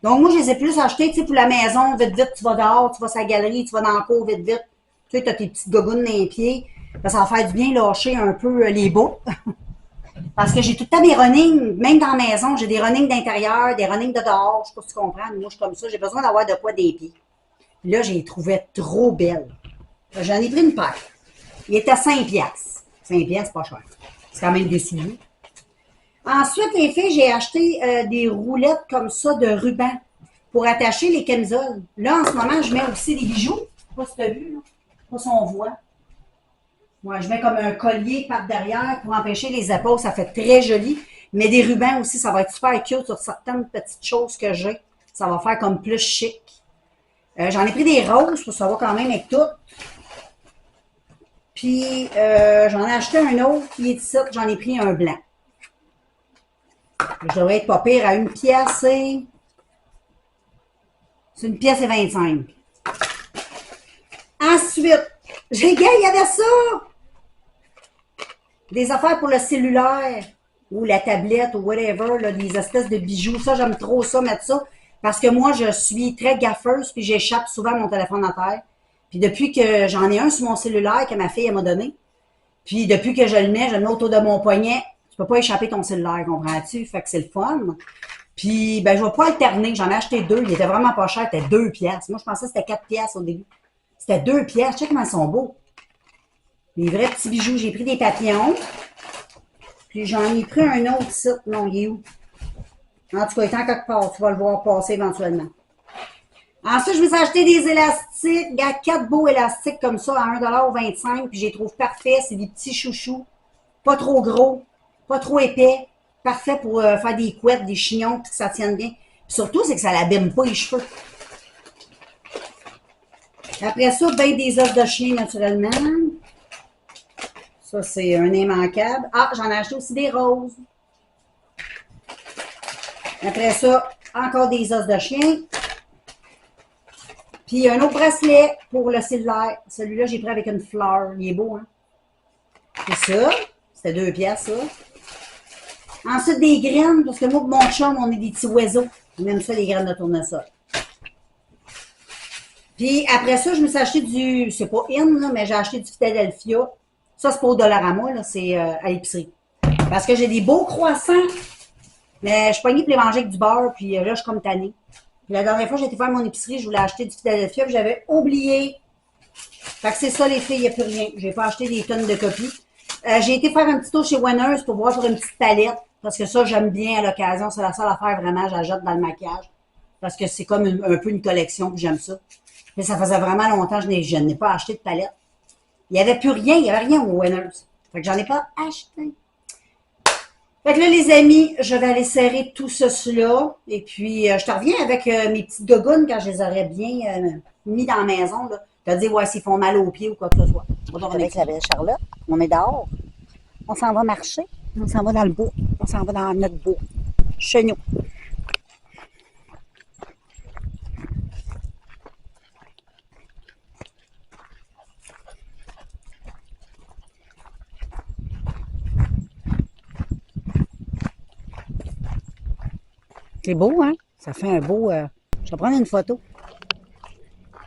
Donc, moi, je les ai plus achetées, tu sais, pour la maison, vite, tu vas dehors, tu vas à la galerie, tu vas dans le cours, vite. Tu sais, tu as tes petites gogounes dans les pieds. Ça va faire du bien lâcher un peu les bouts. Parce que j'ai tout le temps des runnings, même dans la maison, j'ai des runnings d'intérieur, des runnings de dehors. Je sais pas si tu comprends, mais moi, je suis comme ça. J'ai besoin d'avoir de quoi des pieds. Puis là, j'ai trouvé trop belle. J'en ai pris une paire. Il était 5 piastres. 5 piastres, pas cher. C'est quand même des souliers. Ensuite, les filles, j'ai acheté des roulettes comme ça de ruban. pour attacher les camisoles. Là, en ce moment, je mets aussi des bijoux. Je sais pas si tu as vu, là. Je sais pas si on voit. Ouais, je mets comme un collier par derrière pour empêcher les épaules. Ça fait très joli. Mais des rubans aussi, ça va être super cute sur certaines petites choses que j'ai. Ça va faire comme plus chic. J'en ai pris des roses pour savoir quand même avec tout. Puis, j'en ai acheté un autre qui est ici. J'en ai pris un blanc. Je devrais être pas pire à une pièce et... C'est une pièce et 25. Ensuite, il y avait ça! Des affaires pour le cellulaire ou la tablette ou whatever, là, des espèces de bijoux. Ça, j'aime trop ça, mettre ça. Parce que moi, je suis très gaffeuse, puis j'échappe souvent mon téléphone à terre. Puis depuis que j'en ai un sur mon cellulaire que ma fille elle m'a donné, puis depuis que je le mets autour de mon poignet, tu peux pas échapper ton cellulaire, comprends-tu? Fait que c'est le fun. Puis, ben, je vais pas alterner. J'en ai acheté 2. Il était vraiment pas cher. C'était 2 piastres. Moi, je pensais que c'était 4 piastres au début. C'était 2 piastres. Check comment ils sont beaux. Les vrais petits bijoux. J'ai pris des papillons. Puis, j'en ai pris un autre ici. Non, il est où? En tout cas, il est en quelque part. Tu vas le voir passer éventuellement. Ensuite, je me suis acheté des élastiques. Il y a 4 beaux élastiques comme ça à 1,25 $. Puis, je les trouve parfaits. C'est des petits chouchous. Pas trop gros. Pas trop épais. Parfait pour faire des couettes, des chignons, puis que ça tienne bien. Puis surtout, c'est que ça l'abîme pas les cheveux. Après ça, ben des os de chien, naturellement. Ça, c'est un immanquable. Ah, j'en ai acheté aussi des roses. Après ça, encore des os de chien. Puis un autre bracelet pour le cellulaire. Celui-là, j'ai pris avec une fleur. Il est beau, hein? C'est ça. C'était 2 piastres, ça. Ensuite, des graines, parce que moi, mon chum, on est des petits oiseaux. On aime ça, les graines de tournesol. Puis après ça, je me suis acheté du, c'est pas in, là, mais j'ai acheté du Philadelphia. Ça, c'est pas au Dollarama, là, c'est à l'épicerie. Parce que j'ai des beaux croissants, mais je suis pognée pour les manger avec du beurre, puis là, je suis comme tannée. Puis la dernière fois, j'ai été faire mon épicerie, je voulais acheter du Philadelphia, puis j'avais oublié. Fait que c'est ça, les filles, il n'y a plus rien. J'ai pas acheté des tonnes de copies. J'ai été faire un petit tour chez Winners pour voir pour une petite palette. Parce que ça, j'aime bien à l'occasion. C'est la seule affaire vraiment, j'ajoute dans le maquillage. Parce que c'est comme un peu une collection, puis j'aime ça. Mais ça faisait vraiment longtemps que je n'ai pas acheté de palette. Il n'y avait plus rien, il n'y avait rien au Winners. Fait que j'en ai pas acheté. Fait que là, les amis, je vais aller serrer tout ceci-là. Et puis, je te reviens avec mes petites gogoons quand je les aurais bien mis dans la maison. Là. Te dire, ouais, s'ils font mal aux pieds ou quoi que ce soit. Avec la belle Charlotte, on est dehors. On s'en va marcher. On s'en va dans le bois. On s'en va dans notre bois. Chez nous. C'est beau, hein? Ça fait un beau... Je vais prendre une photo.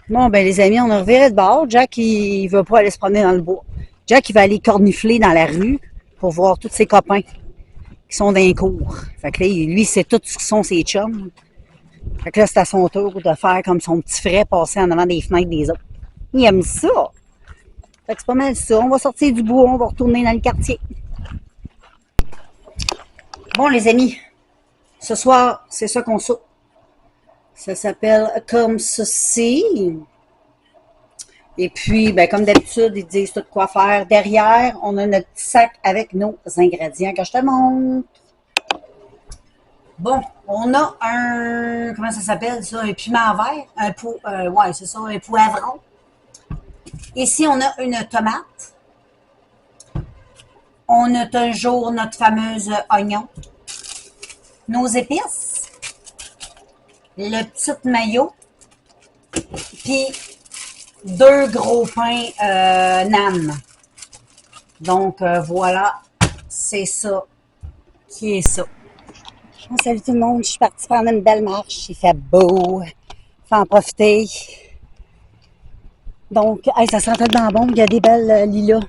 Bon, ben les amis, on a reviré de bord. Jack, il veut pas aller se promener dans le bois. Jack, il va aller cornifler dans la rue pour voir tous ses copains qui sont dans les cours. Fait que là, lui, c'est tout ce qui sont ses chums. Fait que là, c'est à son tour de faire comme son petit frère passer en avant des fenêtres des autres. Il aime ça. Fait que c'est pas mal ça. On va sortir du bois, on va retourner dans le quartier. Bon, les amis, ce soir, c'est ça qu'on saute. Ça s'appelle comme ceci. Et puis, ben, comme d'habitude, ils disent tout quoi faire. Derrière, on a notre petit sac avec nos ingrédients que je te montre. Bon, on a un, comment ça s'appelle ça? Un piment vert. Ouais, c'est ça, un poivron. Ici, on a une tomate. On a toujours notre fameuse oignon. Nos épices. Le petit maillot. Puis, 2 gros pains nan. Donc, voilà, c'est ça qui est ça. Salut tout le monde, je suis partie prendre une belle marche. Il fait beau, il faut en profiter. Donc, hey, ça sent tellement bon, il y a des belles lilas.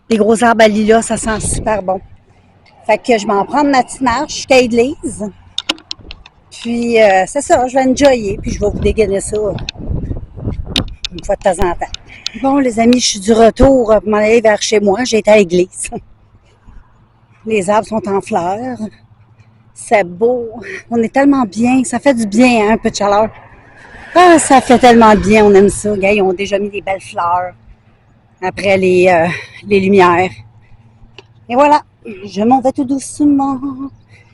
Des gros arbres à lilas, ça sent super bon. Fait que je m'en prends ma petite marche jusqu'à l'église. Puis, c'est ça, je vais enjoyer, puis je vais vous dégainer ça une fois de temps en temps. Bon, les amis, je suis du retour pour m'en aller vers chez moi. J'ai été à l'église. Les arbres sont en fleurs. C'est beau. On est tellement bien. Ça fait du bien, hein, un peu de chaleur. Ah, ça fait tellement bien. On aime ça. Gars, ils ont déjà mis des belles fleurs après les lumières. Et voilà. Je m'en vais tout doucement.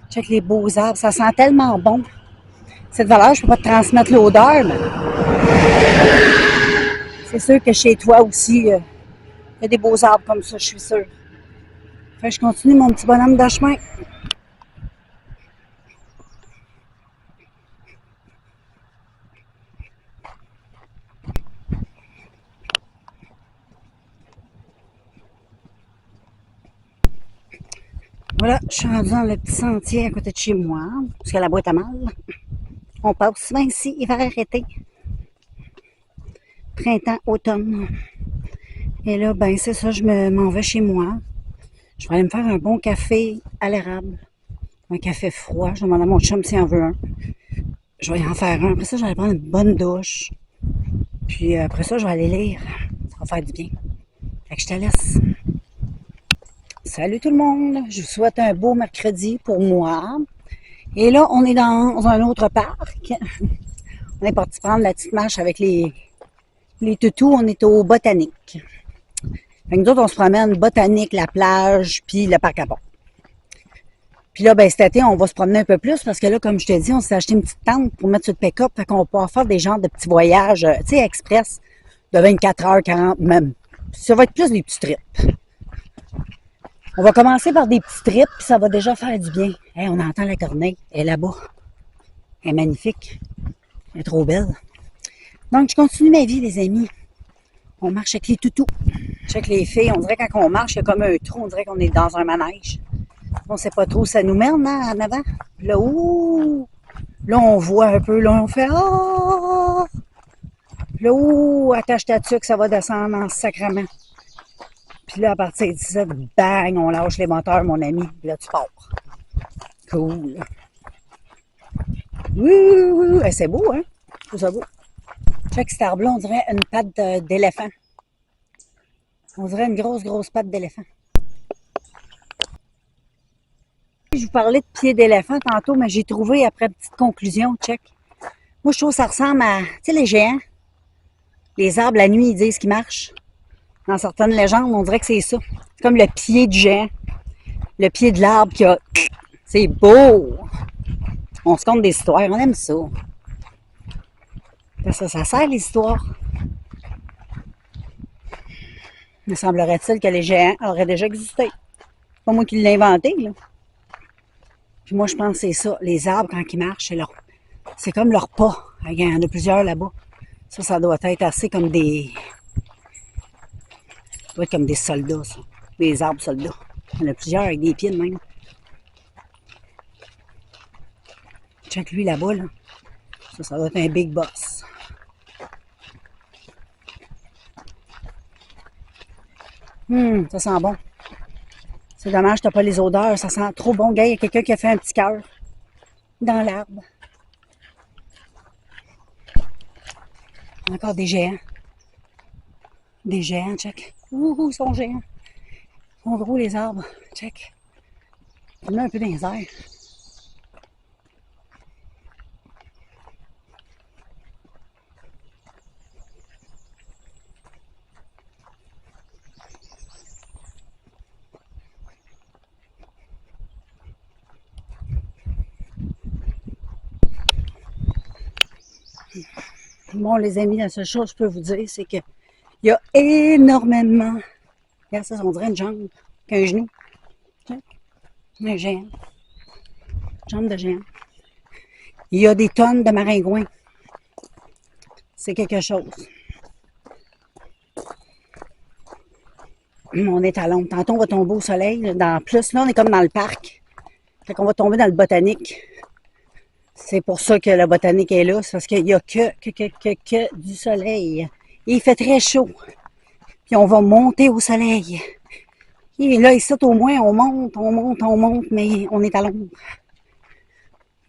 Check les beaux arbres. Ça sent tellement bon. Cette valeur, je ne peux pas te transmettre l'odeur, mais c'est sûr que chez toi aussi, il y a des beaux arbres comme ça, je suis sûre. Fait que je continue mon petit bonhomme de chemin. Voilà, je suis rendue dans le petit sentier à côté de chez moi, parce que la boîte à mal. On passe souvent ici, hiver, été, printemps, automne. Et là, ben c'est ça, je m'en vais chez moi. Je vais aller me faire un bon café à l'érable. Un café froid. Je demande à mon chum s'il en veut un. Je vais y en faire un. Après ça, je vais aller prendre une bonne douche. Puis après ça, je vais aller lire. Ça va faire du bien. Fait que je te laisse. Salut tout le monde. Je vous souhaite un beau mercredi pour moi. Et là, on est dans un autre parc. On est parti prendre la petite marche avec les toutous. On est au Botanique. Fait que nous autres, on se promène Botanique, la plage, puis le parc à Bon. Puis là, ben cet été, on va se promener un peu plus parce que là, comme je te dis, on s'est acheté une petite tente pour mettre sur le pick-up. Fait qu'on va pouvoir faire des genres de petits voyages, tu sais, express de 24 heures, 40 même. Ça va être plus des petits trips. On va commencer par des petits trips, puis ça va déjà faire du bien. Hey, on entend la corneille. Elle est là-bas. Elle est magnifique. Elle est trop belle. Donc, je continue ma vie, les amis. On marche avec les toutous. Check les filles. On dirait quand on marche, il y a comme un trou. On dirait qu'on est dans un manège. On ne sait pas trop où ça nous mène, hein, en avant. Puis là, ouh! Là, on voit un peu. Là, on fait ah! Là, ouh! Attache ta tuque, ça va descendre en sacrement. Puis là, à partir de ça, bang! On lâche les moteurs, mon ami. Puis là, tu pars. Cool. Ouh! C'est beau, hein? Je trouve ça beau. Check cet arbre-là, on dirait une patte d'éléphant. On dirait une grosse patte d'éléphant. Je vous parlais de pieds d'éléphant tantôt, mais j'ai trouvé après petite conclusion, check. Moi, je trouve que ça ressemble à, tu sais, les géants. Les arbres, la nuit, ils disent qu'ils marchent. Dans certaines légendes, on dirait que c'est ça. C'est comme le pied du géant. Le pied de l'arbre qui a... C'est beau! On se compte des histoires, on aime ça. Ça sert, les histoires. Me semblerait-il que les géants auraient déjà existé. C'est pas moi qui l'ai inventé, là. Puis moi, je pense que c'est ça. Les arbres, quand ils marchent, c'est comme leur pas. Il y en a plusieurs là-bas. Ça doit être assez comme des... Ça doit être comme des soldats, ça. Des arbres soldats. Il y en a plusieurs avec des pieds de même. Check lui là-bas, là. Ça doit être un big boss. Ça sent bon. C'est dommage, t'as pas les odeurs. Ça sent trop bon. Gars, il y a quelqu'un qui a fait un petit cœur dans l'arbre. Encore des géants. Des géants, check. Ouh, ils sont géants. Ils sont gros, les arbres. Check. On met un peu dans les airs. Bon, les amis, la seule chose que je peux vous dire, c'est qu'il y a énormément... Regarde ça, on dirait une jambe, qu'un genou. Check. Un géant. Jambe de géant. Il y a des tonnes de maringouins. C'est quelque chose. On est à l'ombre. Tantôt, on va tomber au soleil. Plus, là, on est comme dans le parc. Fait qu'on va tomber dans le botanique. C'est pour ça que la botanique est là. C'est parce qu'il n'y a que du soleil. Et il fait très chaud. Puis on va monter au soleil. Et là, ici, au moins, on monte, mais on est à l'ombre.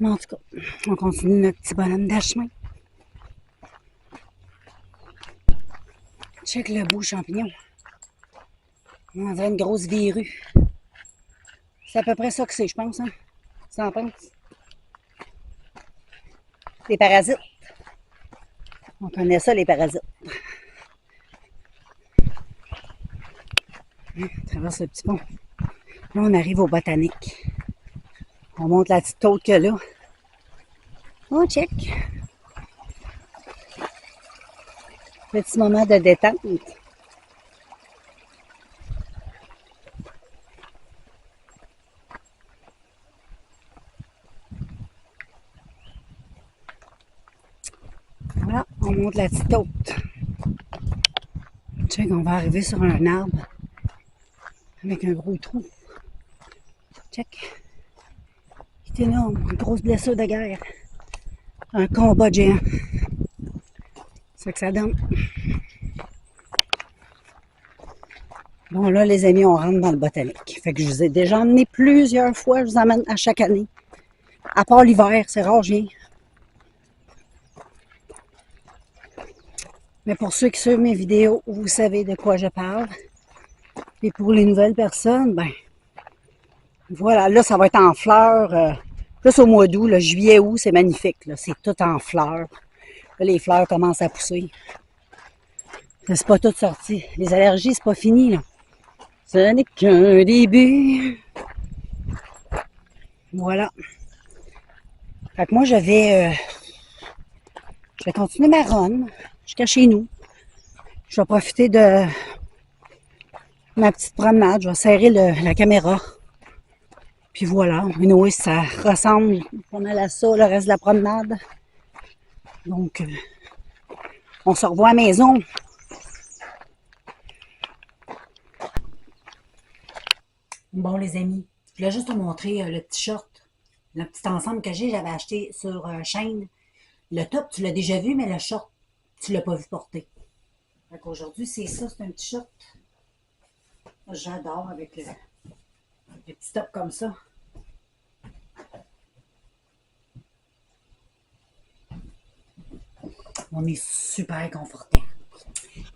Mais en tout cas, on continue notre petit bonhomme de chemin. Check le beau champignon. On dirait une grosse verrue. C'est à peu près ça que c'est, je pense. Hein? Ça en pense? Les parasites. On connaît ça, les parasites. On traverse le petit pont. Là, on arrive au botanique. On monte la petite côte que là. Oh, check! Petit moment de détente. Voilà, on monte la petite côte. Check, on va arriver sur un arbre avec un gros trou. Check. C'est énorme, une grosse blessure de guerre. Un combat de géant. C'est ça que ça donne. Bon, là, les amis, on rentre dans le botanique. Fait que je vous ai déjà emmené plusieurs fois. Je vous emmène à chaque année. À part l'hiver, c'est rare, je viens. Mais pour ceux qui suivent mes vidéos, vous savez de quoi je parle. Et pour les nouvelles personnes, ben, voilà, là, ça va être en fleurs. Plus au mois d'août, le juillet, août, c'est magnifique. C'est tout en fleurs. Là, les fleurs commencent à pousser. C'est pas tout sorti. Les allergies, c'est pas fini, là. Ce n'est qu'un début. Voilà. Fait que moi, je vais continuer ma run jusqu'à chez nous. Je vais profiter de ma petite promenade. Je vais serrer la caméra. Puis voilà. Anyway, ça ressemble pas mal à ça, le reste de la promenade. Donc, on se revoit à la maison. Bon, les amis, je voulais juste te montrer le petit short, le petit ensemble que j'avais acheté sur Shein. Le top, tu l'as déjà vu, mais le short, tu l'as pas vu porter. Fait qu'aujourd'hui, c'est ça, c'est un petit short. J'adore avec le petit top comme ça. On est super confortable.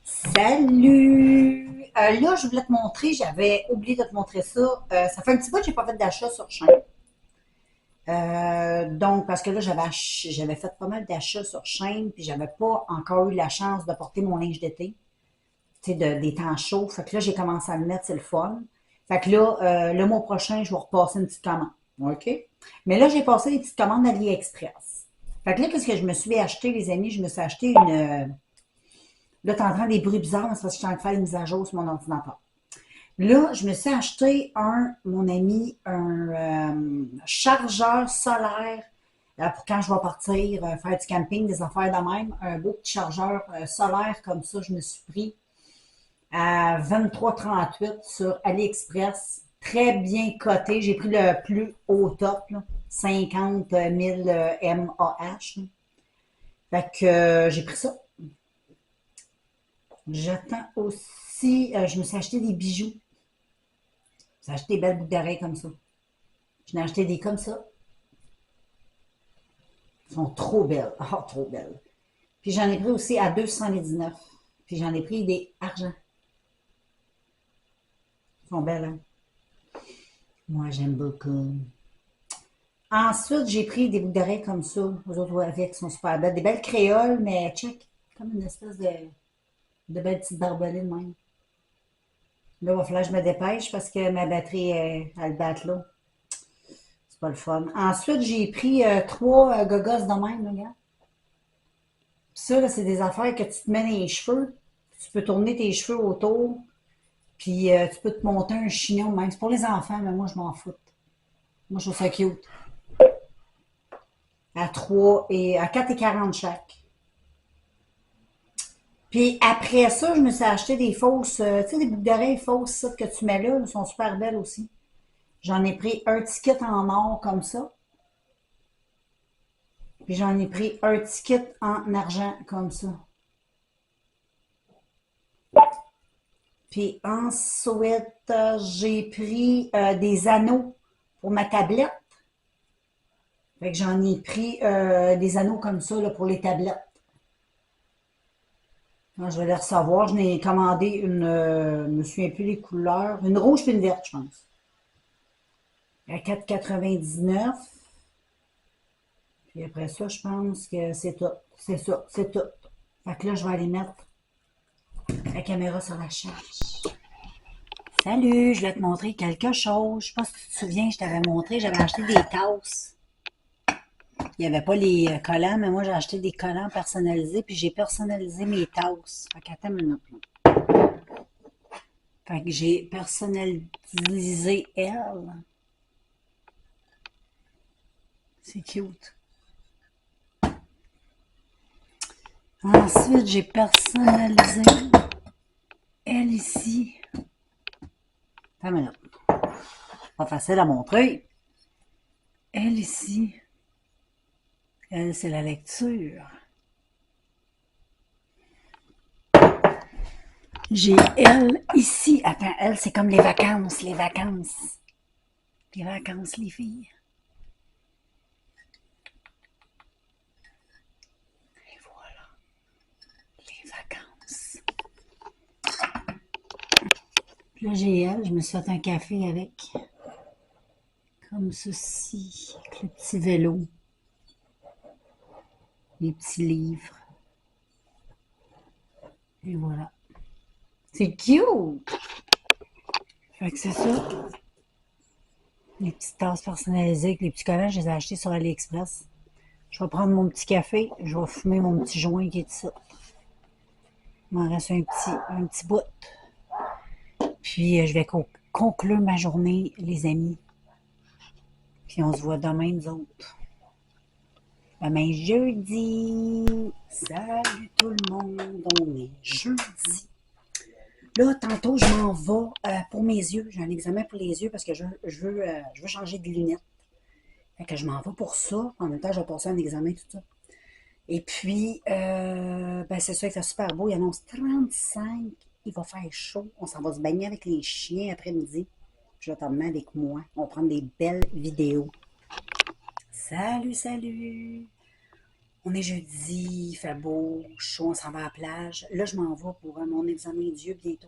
Salut! Là, je voulais te montrer, j'avais oublié de te montrer ça. Ça fait un petit bout que j'ai pas fait d'achat sur Shein. Donc, parce que là, j'avais fait pas mal d'achats sur Shein, puis j'avais pas encore eu la chance de porter mon linge d'été, tu sais, des temps chauds. Fait que là, j'ai commencé à le mettre, c'est le fun. Fait que là, le mois prochain, je vais repasser une petite commande. OK? Mais là, j'ai passé des petites commandes d'AliExpress. Fait que là, qu'est-ce que je me suis acheté, les amis? Je me suis acheté une. Là, t'entends des bruits bizarres, mais c'est parce que je suis en train de faire une mise à jour sur mon ordinateur. Là, je me suis acheté mon ami, un chargeur solaire pour quand je vais partir faire du camping, des affaires de même. Un beau petit chargeur solaire comme ça, je me suis pris à 23,38 sur AliExpress. Très bien coté. J'ai pris le plus haut top, là, 50 000 mAh. Fait que j'ai pris ça. J'attends aussi, je me suis acheté des bijoux. J'ai acheté des belles boucles d'oreilles comme ça. J'en ai acheté des comme ça. Elles sont trop belles. Oh, trop belles. Puis j'en ai pris aussi à 2,19. Puis j'en ai pris des argent. Elles sont belles, hein? Moi, j'aime beaucoup. Ensuite, j'ai pris des boucles d'oreilles comme ça. Les autres avec sont super belles. Des belles créoles, mais check. Comme une espèce de belles petites barbelées de même. Là, il va falloir que je me dépêche parce que ma batterie, elle batte là. C'est pas le fun. Ensuite, j'ai pris trois gogos de même, là, regarde. Puis ça, là, c'est des affaires que tu te mets dans les cheveux. Tu peux tourner tes cheveux autour. Puis tu peux te monter un chignon même. C'est pour les enfants, mais moi, je m'en fous. Moi, je trouve ça cute. À 3 et à 4,40 chaque. Puis après ça, je me suis acheté des fausses, tu sais, des boucles d'oreilles fausses ça, que tu mets là. Elles sont super belles aussi. J'en ai pris un ticket en or comme ça. Puis j'en ai pris un ticket en argent comme ça. Puis ensuite, j'ai pris des anneaux pour ma tablette. Fait que j'en ai pris des anneaux comme ça là, pour les tablettes. Quand je vais les recevoir, je n'ai commandé une, je me souviens plus les couleurs, une rouge et une verte, je pense. à 4,99. Puis après ça, je pense que c'est tout. C'est ça, c'est tout. Fait que là, je vais aller mettre la caméra sur la charge. Salut, je vais te montrer quelque chose. Je sais pas si tu te souviens, je t'avais montré, j'avais acheté des tasses. Il n'y avait pas les collants, mais moi j'ai acheté des collants personnalisés, puis j'ai personnalisé mes tasses. Fait qu'attends une minute. Fait que j'ai personnalisé elle. C'est cute. Ensuite, j'ai personnalisé elle ici. Attends une minute. Pas facile à montrer. Elle ici. Elle, c'est la lecture. J'ai elle ici. Attends, elle, c'est comme les vacances, les vacances. Les vacances, les filles. Et voilà. Les vacances. Puis là, j'ai elle. Je me suis fait un café avec. Comme ceci. Avec le petit vélo. Les petits livres. Et voilà. C'est cute! Fait que c'est ça. Les petites tasses personnalisées avec les petits collants, je les ai achetés sur AliExpress. Je vais prendre mon petit café, je vais fumer mon petit joint qui est ici. Il m'en reste un petit bout. Puis je vais conclure ma journée, les amis. Puis on se voit demain, nous autres. Demain, jeudi. Salut tout le monde, on est jeudi. Là, tantôt, je m'en vais pour mes yeux. J'ai un examen pour les yeux parce que je veux changer de lunettes. Fait que je m'en vais pour ça. En même temps, je vais passer un examen, tout ça. Et puis, ben c'est ça, il fait super beau. Il annonce 35. Il va faire chaud. On s'en va se baigner avec les chiens après-midi. Je vais t'emmener avec moi. On va prendre des belles vidéos. Salut, salut! On est jeudi, il fait beau, chaud, on s'en va à la plage. Là, je m'en vais pour mon examen d'yeux bientôt.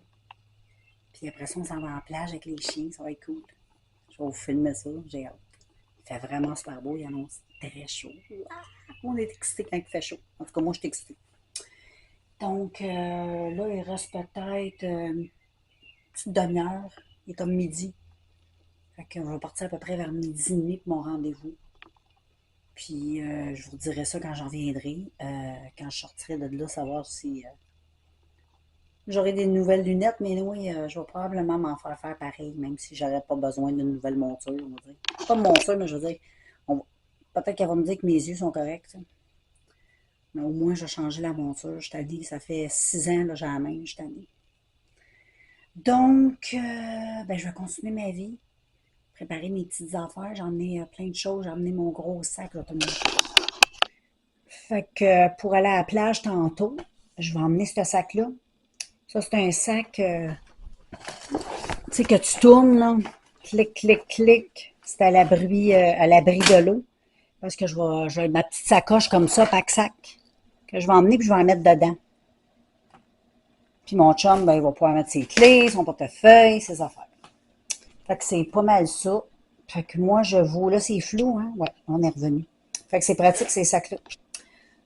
Puis après ça, on s'en va à la plage avec les chiens, ça va être cool. Je vais vous filmer ça, j'ai hâte. Il fait vraiment super beau, il annonce très chaud. Ah, on est excité quand il fait chaud. En tout cas, moi, je suis excitée. Donc, là, il reste peut-être une petite demi-heure. Il est comme midi. Fait que je vais partir à peu près vers midi et demi pour mon rendez-vous. Puis, je vous dirai ça quand j'en reviendrai. Quand je sortirai de là, savoir si j'aurai des nouvelles lunettes. Mais oui, je vais probablement m'en faire pareil, même si j'aurais pas besoin d'une nouvelle monture, on va dire. Pas de monture, mais je veux dire, peut-être qu'elle va me dire que mes yeux sont corrects. Ça. Mais au moins, je vais changer la monture. Je t'ai dit, ça fait 6 ans, là, j'ai la même, je t'ai dit. Donc, ben, je vais continuer ma vie. Préparer mes petites affaires. J'en ai plein de choses. J'ai amené mon gros sac automatique. Fait que pour aller à la plage tantôt, je vais emmener ce sac-là. Ça, c'est un sac, tu sais, que tu tournes, là. Clic, clic, clic. C'est à l'abri de l'eau. Parce que j'ai ma petite sacoche comme ça, pack-sac, que je vais emmener puis je vais en mettre dedans. Puis mon chum, ben, il va pouvoir mettre ses clés, son portefeuille, ses affaires. Fait que c'est pas mal ça. Fait que moi, je vous... Là, c'est flou, hein? Ouais, on est revenu. Fait que c'est pratique, ces sacs-là.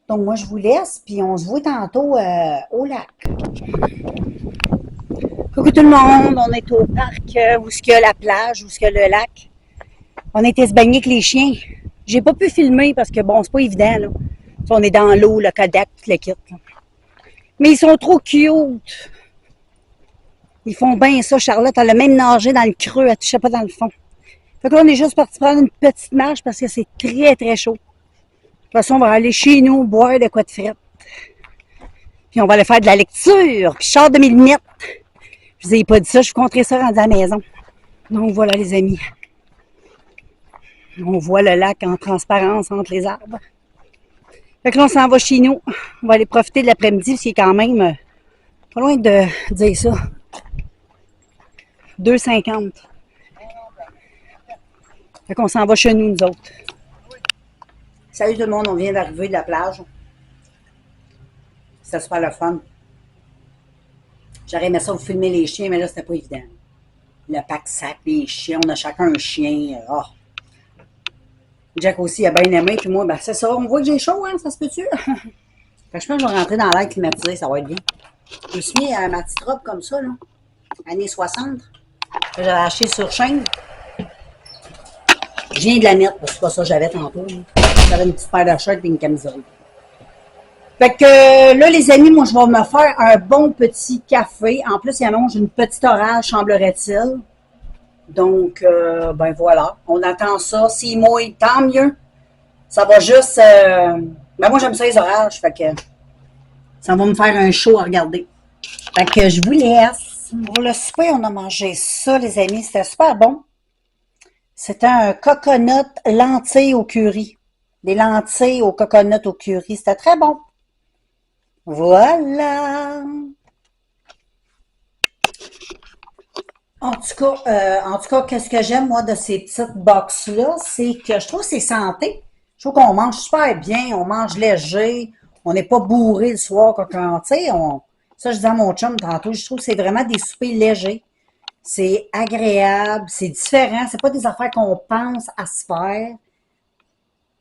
Donc, moi, je vous laisse, puis on se voit tantôt au lac. Coucou tout le monde, on est au parc où est-ce qu'il y a la plage, où est-ce qu'il y a le lac. On a été se baigner avec les chiens. J'ai pas pu filmer parce que, bon, c'est pas évident, là. On est dans l'eau, le Kodak, tout le kit. Là. Mais ils sont trop cute. Ils font bien ça, Charlotte. Elle a même nagé dans le creux, elle touchait pas dans le fond. Fait que là, on est juste parti prendre une petite marche parce que c'est très, très chaud. De toute façon, on va aller chez nous boire de quoi de frette. Puis on va aller faire de la lecture. Puis je sors de mes lunettes. Je vous ai pas dit ça, je vous conterai ça rendu à la maison. Donc voilà les amis. On voit le lac en transparence entre les arbres. Fait que là, on s'en va chez nous. On va aller profiter de l'après-midi, c'est quand même pas loin de dire ça. 2,50. Fait qu'on s'en va chez nous, nous autres. Salut tout le monde, on vient d'arriver de la plage. C'était super le fun. J'aurais aimé ça vous filmer les chiens, mais là, c'était pas évident. le pack-sac, les chiens. On a chacun un chien. Oh. Jack aussi, il a bien aimé. Puis moi, ben, c'est ça. On voit que j'ai chaud, hein? Ça se peut-tu? Fait que je pense que je vais rentrer dans l'air climatisé. Ça va être bien. Je me suis mis à ma petite robe comme ça, là. Années 60. Que j'avais acheté sur chaîne. Je viens de la mettre, parce que c'est pas ça que j'avais tantôt. J'avais une petite paire de shorts et une camisole. Fait que là, les amis, moi, je vais me faire un bon petit café. En plus, il annonce une petite orage, semblerait-il. Donc, ben voilà, on attend ça. S'il mouille, tant mieux. Ça va juste... ben moi, j'aime ça les orages, fait que ça va me faire un show à regarder. Fait que je vous laisse. Pour le souper, on a mangé ça, les amis. C'était super bon. C'était un coconut lentilles au curry. Des lentilles au coconut au curry. C'était très bon. Voilà. En tout cas, qu'est-ce que j'aime, moi, de ces petites box-là, c'est que je trouve que c'est santé. Je trouve qu'on mange super bien, on mange léger, on n'est pas bourré le soir quand, tu sais, ça, je disais à mon chum tantôt, je trouve que c'est vraiment des soupers légers. C'est agréable, c'est différent, c'est pas des affaires qu'on pense à se faire.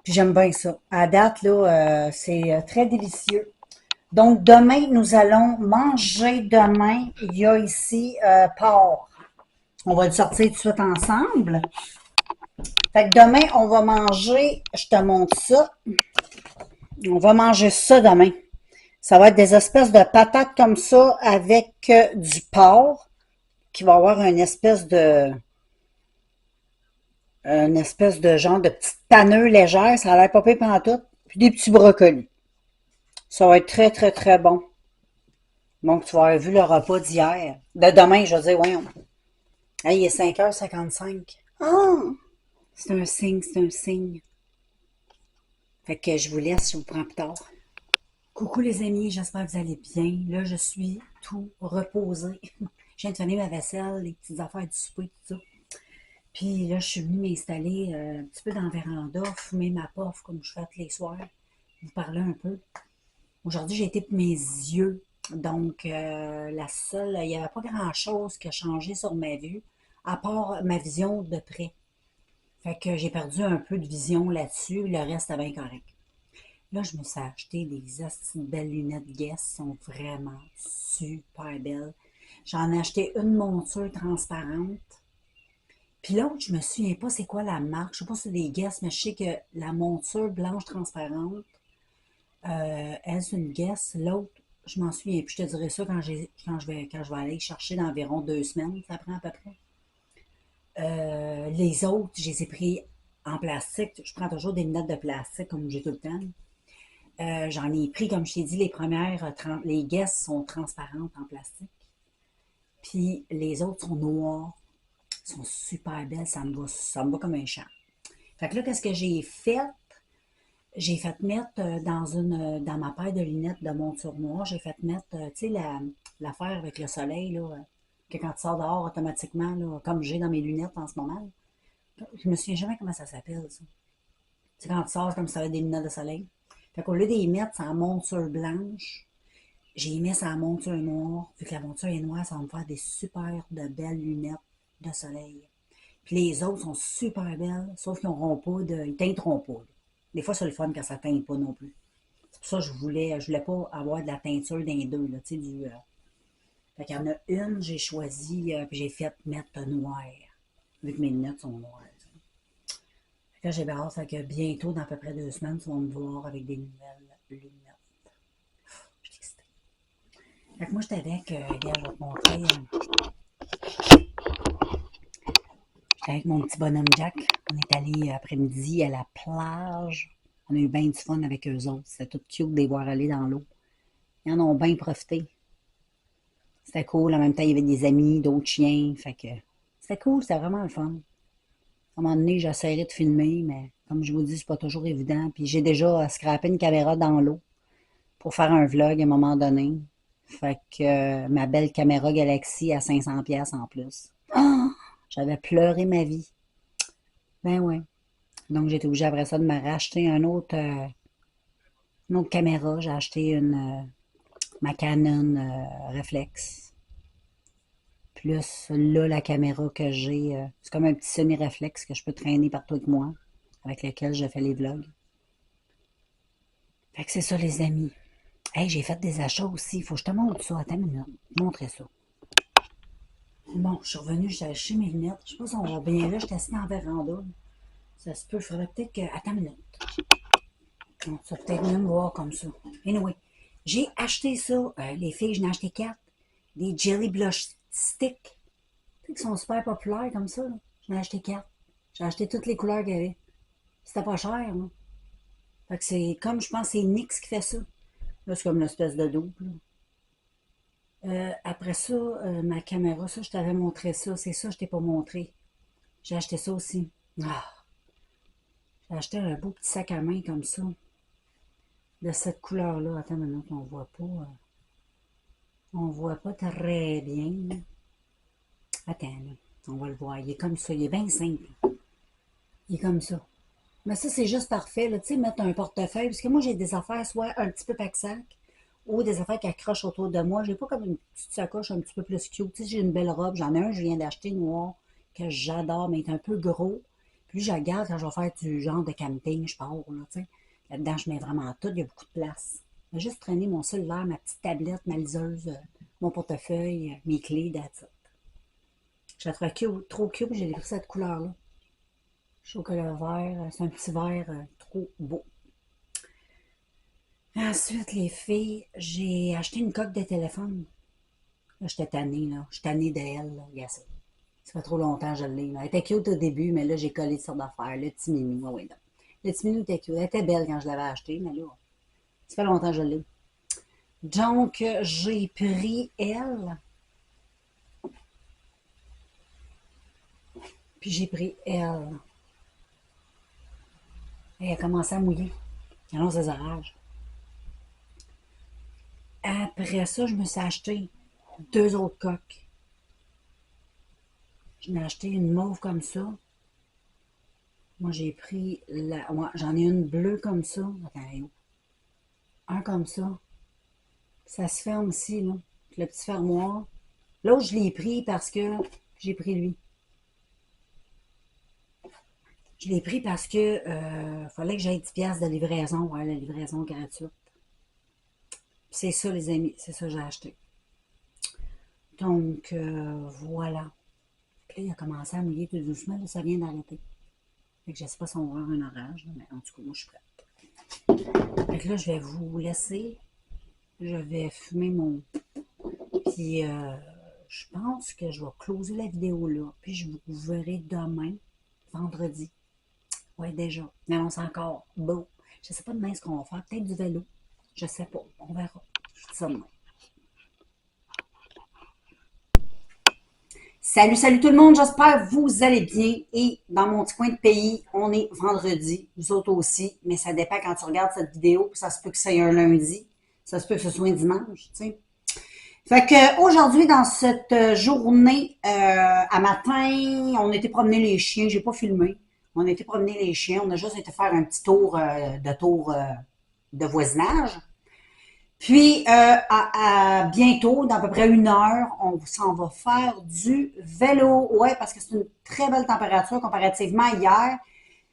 Puis j'aime bien ça. À date, là, c'est très délicieux. Donc, demain, nous allons manger demain. Il y a ici porc. On va le sortir tout de suite ensemble. Fait que demain, on va manger, je te montre ça. On va manger ça demain. Ça va être des espèces de patates comme ça avec du porc qui va avoir une espèce de genre de petite panure légère. Ça a l'air pas pire pantoute. Puis des petits brocolis. Ça va être très, très, très bon. Donc, tu vas avoir vu le repas d'hier. De demain, je veux dire, voyons. Hey, il est 5h55. Ah! C'est un signe, c'est un signe. Fait que je vous laisse, je vous prends plus tard. Coucou les amis, j'espère que vous allez bien. Là, je suis tout reposée. Je viens de finir ma vaisselle, les petites affaires du souper, tout ça. Puis là, je suis venue m'installer un petit peu dans la véranda, fumer ma puff comme je fais tous les soirs, vous parler un peu. Aujourd'hui, j'ai été pour mes yeux. Donc, la seule, il n'y avait pas grand-chose qui a changé sur ma vue, à part ma vision de près. Fait que j'ai perdu un peu de vision là-dessus, le reste est bien correct. Là, je me suis acheté des astuces belles lunettes Guess, sont vraiment super belles. J'en ai acheté une monture transparente. Puis l'autre, je me souviens pas c'est quoi la marque. Je sais pas si c'est des Guess, mais je sais que la monture blanche transparente, elle, c'est une Guess. L'autre, je m'en souviens plus. Je te dirai ça quand je vais aller chercher dans environ 2 semaines. Ça prend à peu près. Les autres, je les ai pris en plastique. Je prends toujours des lunettes de plastique comme j'ai tout le temps. J'en ai pris, comme je t'ai dit, les premières, les Guess sont transparentes en plastique. Puis les autres sont noires, sont super belles, ça me va comme un champ. Fait que là, qu'est-ce que j'ai fait? J'ai fait mettre dans ma paire de lunettes de monture noire, j'ai fait mettre, tu sais, l'affaire avec le soleil, là, que quand tu sors dehors automatiquement, là, comme j'ai dans mes lunettes en ce moment. Je me souviens jamais comment ça s'appelle, ça. Tu sais, quand tu sors, comme ça avait des lunettes de soleil. Fait qu'au lieu de les mettre sa monture blanche, j'ai mis sa monture noire. Vu que la monture est noire, ça va me faire des super de belles lunettes de soleil. Puis les autres sont super belles, sauf qu'ils n'auront pas ils teinteront pas. Des fois, c'est le fun quand ça teinte pas non plus. C'est pour ça que je voulais pas avoir de la teinture d'un deux, là, tu sais, Fait qu'il y en a une, j'ai choisi, puis j'ai fait mettre noir, vu que mes lunettes sont noires. Fait que là, j'ai hâte, fait que bientôt, dans à peu près 2 semaines, tu vas me voir avec des nouvelles lunettes. Je suis excitée. Fait que moi, j'étais avec, regarde, je vais te montrer. J'étais avec mon petit bonhomme Jack. On est allé après-midi à la plage. On a eu bien du fun avec eux autres. C'était tout cute de les voir aller dans l'eau. Ils en ont bien profité. C'était cool. En même temps, il y avait des amis, d'autres chiens. Fait que c'était cool. C'était vraiment le fun. À un moment donné, j'essaierai de filmer, mais comme je vous dis, c'est pas toujours évident. Puis j'ai déjà scrappé une caméra dans l'eau pour faire un vlog à un moment donné. Fait que ma belle caméra Galaxy à 500$ en plus. Ah! J'avais pleuré ma vie. Ben ouais. Donc j'ai été obligée après ça de me racheter une autre caméra. J'ai acheté ma Canon Reflex. Plus là, la caméra que j'ai, c'est comme un petit semi-réflexe que je peux traîner partout avec moi, avec lequel je fais les vlogs. Fait que c'est ça, les amis. Hey, j'ai fait des achats aussi. Faut que je te montre ça. Attends une minute. Montrer ça. Bon, je suis revenue, j'ai acheté mes lunettes. Je sais pas si on va bien là. Je suis assise en véranda. Ça se peut. Il faudrait peut-être que. Attends une minute. Non, ça peut-être mieux me voir comme ça. Anyway, j'ai acheté ça. Les filles, j'en ai acheté 4. Des Jelly Blush Sticks. Tu sais, qui sont super populaires comme ça. J'en ai acheté 4. J'ai acheté toutes les couleurs qu'il y avait. C'était pas cher, là. Fait que c'est comme, je pense, c'est NYX qui fait ça. Là, c'est comme une espèce de double. Après ça, ma caméra, ça, je t'avais montré ça. C'est ça, je t'ai pas montré. J'ai acheté ça aussi. Ah, j'ai acheté un beau petit sac à main comme ça. De cette couleur-là. Attends une minute, on voit pas. On voit pas très bien. Attends, là. On va le voir. Il est comme ça. Il est bien simple. Il est comme ça. Mais ça, c'est juste parfait, là. Tu sais, mettre un portefeuille. Parce que moi, j'ai des affaires soit un petit peu pack-sac ou des affaires qui accrochent autour de moi. J'ai pas comme une petite sacoche un petit peu plus cute. Tu sais, j'ai une belle robe. J'en ai un, je viens d'acheter noir, que j'adore, mais il est un peu gros. Puis je la garde quand je vais faire du genre de camping, je pars, là, tu sais. Là-dedans, je mets vraiment tout. Il y a beaucoup de place. Je vais juste traîner mon cellulaire, ma petite tablette, ma liseuse, mon portefeuille, mes clés, that's it. Je la trouve cute, trop cute, j'ai pris cette couleur-là. Chocolat vert, c'est un petit vert trop beau. Ensuite, les filles, j'ai acheté une coque de téléphone. Là, j'étais tannée, là. Je suis tannée d'elle, là. Regarde ça. Ça fait trop longtemps que je l'ai. Elle était cute au début, mais là, j'ai collé de sortes d'affaires. Le petit mimi, oh, oui, non. Le petit mimi était cute. Elle était belle quand je l'avais acheté, mais là, ça fait longtemps que je l'ai. Donc, j'ai pris elle. Puis j'ai pris elle. Elle a commencé à mouiller. Alors, ces orages. Après ça, je me suis acheté 2 autres coques. Je m'ai acheté une mauve comme ça. Moi, j'ai pris la. Ouais, j'en ai une bleue comme ça. Attends, un comme ça. Ça se ferme ici, là. Le petit fermoir. L'autre, je l'ai pris parce que j'ai pris lui. Je l'ai pris parce que fallait que j'aille 10 piastres de livraison. Ouais, la livraison gratuite. C'est ça, les amis. C'est ça que j'ai acheté. Donc, voilà. Puis là, il a commencé à mouiller tout doucement. Là, ça vient d'arrêter. Fait que je sais pas si on va avoir un orage, là, mais en tout cas, moi, je suis prête. Fait que là, je vais vous laisser. Je vais fumer mon. Puis, je pense que je vais closer la vidéo là. Puis, je vous verrai demain, vendredi. Ouais, déjà. Mais on sait encore beau. Je sais pas demain ce qu'on va faire. Peut-être du vélo. Je sais pas. On verra. Je dis ça demain. Salut, salut tout le monde. J'espère que vous allez bien. Et dans mon petit coin de pays, on est vendredi. Vous autres aussi. Mais ça dépend quand tu regardes cette vidéo. Ça se peut que ça ait un lundi. Ça se peut que ce soit un dimanche, tu sais. Fait que aujourd'hui, dans cette journée, à matin, on était promener les chiens. J'ai pas filmé. On a été promener les chiens. On a juste été faire un petit tour de voisinage. Puis, bientôt, dans à peu près 1 heure, on s'en va faire du vélo. Ouais, parce que c'est une très belle température comparativement à hier.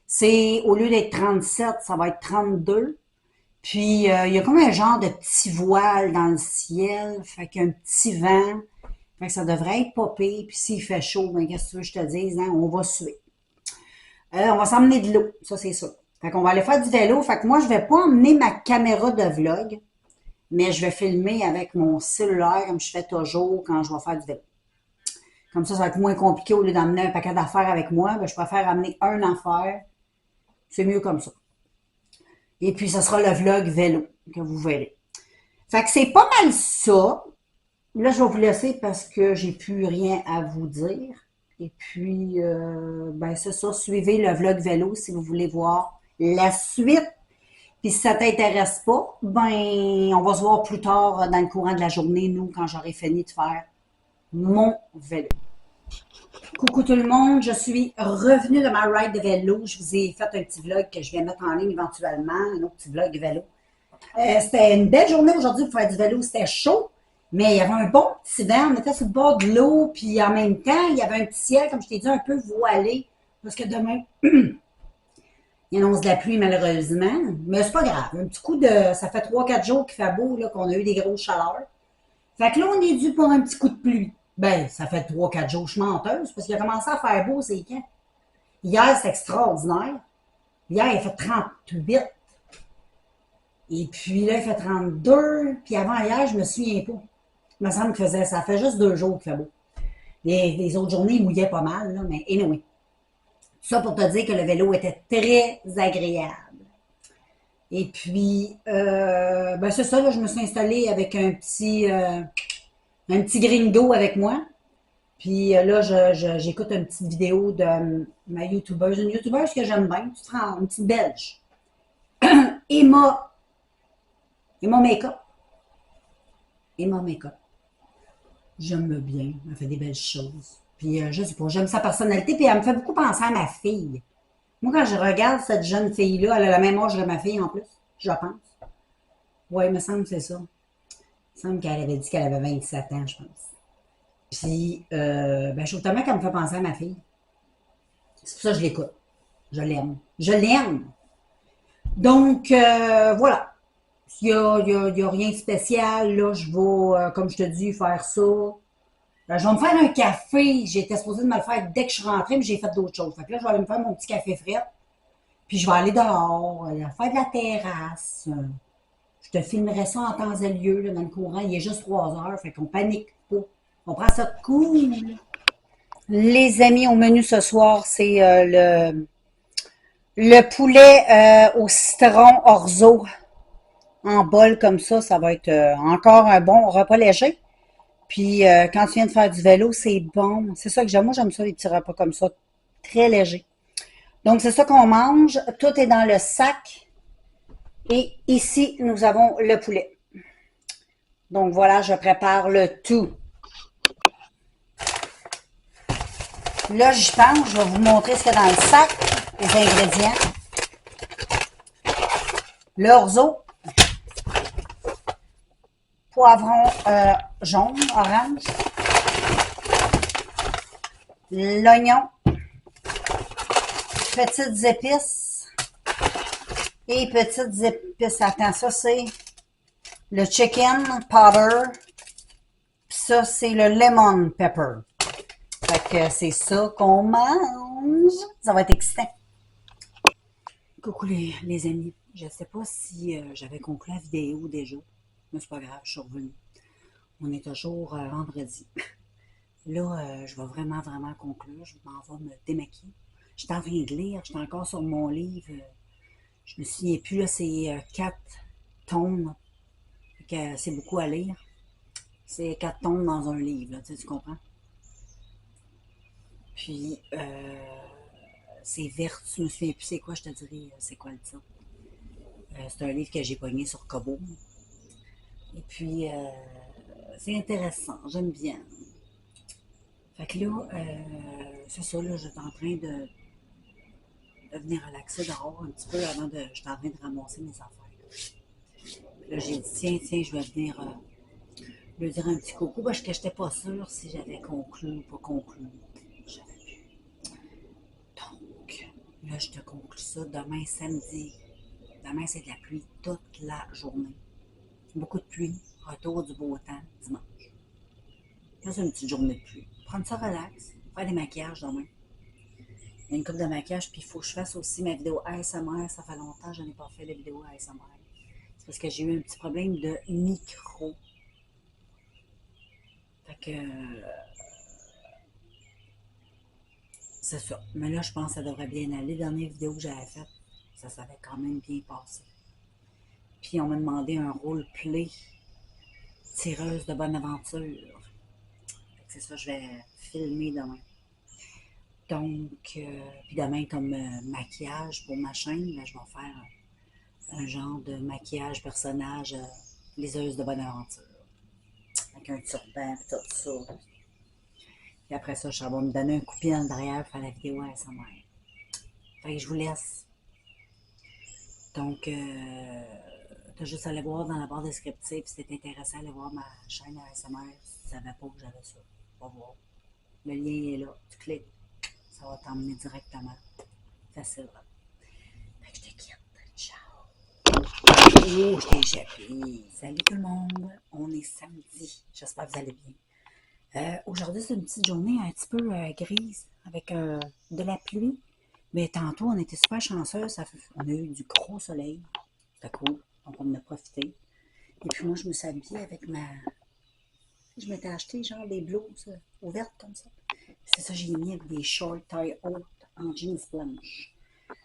C'est, au lieu d'être 37, ça va être 32. Puis, il y a comme un genre de petit voile dans le ciel. Fait qu'il y a un petit vent. Fait que ça devrait être pas pire. Puis, s'il fait chaud, ben, qu'est-ce que tu veux que je te dise, hein? On va suer. On va s'emmener de l'eau, ça c'est sûr. Fait qu'on va aller faire du vélo. Fait que moi, je vais pas emmener ma caméra de vlog, mais je vais filmer avec mon cellulaire comme je fais toujours quand je vais faire du vélo. Comme ça va être moins compliqué au lieu d'emmener un paquet d'affaires avec moi. Ben, je préfère amener un affaire. C'est mieux comme ça. Et puis, ce sera le vlog vélo que vous verrez. Fait que c'est pas mal ça. Là, je vais vous laisser parce que j'ai plus rien à vous dire. Et puis, ben c'est ça, suivez le vlog vélo si vous voulez voir la suite. Puis si ça t'intéresse pas, ben on va se voir plus tard dans le courant de la journée, nous, quand j'aurai fini de faire mon vélo. Coucou tout le monde, je suis revenue de ma ride de vélo. Je vous ai fait un petit vlog que je vais mettre en ligne éventuellement, un autre petit vlog vélo. C'était une belle journée aujourd'hui pour faire du vélo, c'était chaud. Mais il y avait un bon petit vent, on était sur le bord de l'eau, puis en même temps, il y avait un petit ciel, comme je t'ai dit, un peu voilé, parce que demain, il annonce de la pluie malheureusement, mais c'est pas grave. Un petit coup de. Ça fait 3 4 jours qu'il fait beau, là, qu'on a eu des grosses chaleurs. Fait que là, on est dû pour un petit coup de pluie. Ben, ça fait 3 4 jours, je suis menteuse, parce qu'il a commencé à faire beau, c'est quand? Hier, c'est extraordinaire. Hier, il a fait 38. Et puis là, il fait 32. Puis avant hier, je me souviens pas. Il me semble que ça fait juste 2 jours qu'il fait beau. Les autres journées, il mouillait pas mal, là, mais anyway. Tout ça pour te dire que le vélo était très agréable. Et puis, ben c'est ça, là, je me suis installée avec un petit gringo avec moi. Puis là, j'écoute une petite vidéo de ma YouTubeuse, une YouTubeuse que j'aime bien, une petite belge. Emma, Emma Makeup. Emma Makeup. J'aime bien, elle fait des belles choses. Puis je sais pas, j'aime sa personnalité, puis elle me fait beaucoup penser à ma fille. Moi, quand je regarde cette jeune fille-là, elle a la même âge que ma fille en plus, je pense. Ouais, il me semble que c'est ça. Il me semble qu'elle avait dit qu'elle avait 27 ans, je pense. Puis, ben, je trouve tellement qu'elle me fait penser à ma fille. C'est pour ça que je l'écoute. Je l'aime. Je l'aime. Donc, voilà. Il y a rien de spécial. Là, je vais, comme je te dis, faire ça. Je vais me faire un café. J'étais supposée de me le faire dès que je suis rentrée, mais j'ai fait d'autres choses. Fait que là, je vais aller me faire mon petit café frais. Puis je vais aller dehors, faire de la terrasse. Je te filmerai ça en temps et lieu, là, dans le courant. Il est juste 3 heures, fait qu'on panique pas. On prend ça cool. Les amis, au menu ce soir, c'est le poulet au citron orzo en bol comme ça va être encore un bon repas léger. Puis quand tu viens de faire du vélo, c'est bon. C'est ça que j'aime. Moi, j'aime ça, les petits repas comme ça, très légers. Donc, c'est ça qu'on mange. Tout est dans le sac. Et ici, nous avons le poulet. Donc, voilà, je prépare le tout. Là, j'y pense. Je vais vous montrer ce qu'il y a dans le sac, les ingrédients. L'orzo, poivron jaune, orange, l'oignon, petites épices et petites épices. Attends, ça c'est le chicken powder, puis ça c'est le lemon pepper. Fait que c'est ça qu'on mange. Ça va être excitant. Coucou les amis. Je sais pas si j'avais conclu la vidéo déjà, mais c'est pas grave, je suis revenue. On est toujours vendredi. Là, je vais vraiment, vraiment conclure. Je m'en vais me démaquiller. J'étais en train de lire, j'étais encore sur mon livre. Je me souviens plus, là, c'est 4 tomes. C'est beaucoup à lire. C'est 4 tomes dans un livre, là, tu comprends? Puis, c'est Vertu, je me souviens plus c'est quoi, je te dirais, c'est quoi le titre. C'est un livre que j'ai pogné sur Kobo. Et puis, c'est intéressant, j'aime bien. Fait que là, c'est ça, là, j'étais en train de venir relaxer dehors un petit peu avant de. J'étais en train de ramasser mes affaires. Puis là, j'ai dit, tiens, je vais venir lui dire un petit coucou parce que j'étais pas sûre si j'avais conclu ou pas conclu. J'avais pu. Donc, là, je te conclue ça demain, samedi. Demain, c'est de la pluie toute la journée. Beaucoup de pluie. Retour du beau temps dimanche. Là, c'est une petite journée de pluie. Prendre ça relax. Faire des maquillages demain. Il y a une coupe de maquillage, puis il faut que je fasse aussi ma vidéo ASMR. Ça fait longtemps que je n'ai pas fait de vidéo ASMR. C'est parce que j'ai eu un petit problème de micro. Fait que. C'est ça. Mais là, je pense que ça devrait bien aller. Les dernières vidéos que j'avais faites, ça s'avait quand même bien passé. Puis on m'a demandé un roleplay tireuse de bonne aventure. Fait que c'est ça, je vais filmer demain. Donc, puis demain, comme maquillage pour ma chaîne, là, je vais faire un genre de maquillage personnage liseuse de bonne aventure. Avec un turban et tout ça. Puis après ça, je vais me donner un coup de pied dans le derrière pour faire la vidéo à sa mère. Fait que je vous laisse. Donc, T'as juste à aller voir dans la barre descriptive si t'es intéressé à aller voir ma chaîne ASMR si tu savais pas que j'avais ça. Va voir. Le lien est là. Tu cliques. Ça va t'emmener directement. Facile. Fait que je te quitte. Ciao. Oh, je t'ai échappé. Salut tout le monde. On est samedi. J'espère que vous allez bien. Aujourd'hui, c'est une petite journée un petit peu grise avec de la pluie. Mais tantôt, on était super chanceux. On a eu du gros soleil. C'était cool. Donc, on en a profité. Et puis, moi, je me suis habillée avec ma. Je m'étais acheté genre des blouses ouvertes comme ça. C'est ça, j'ai mis avec des shorts taille haute en jeans blanches.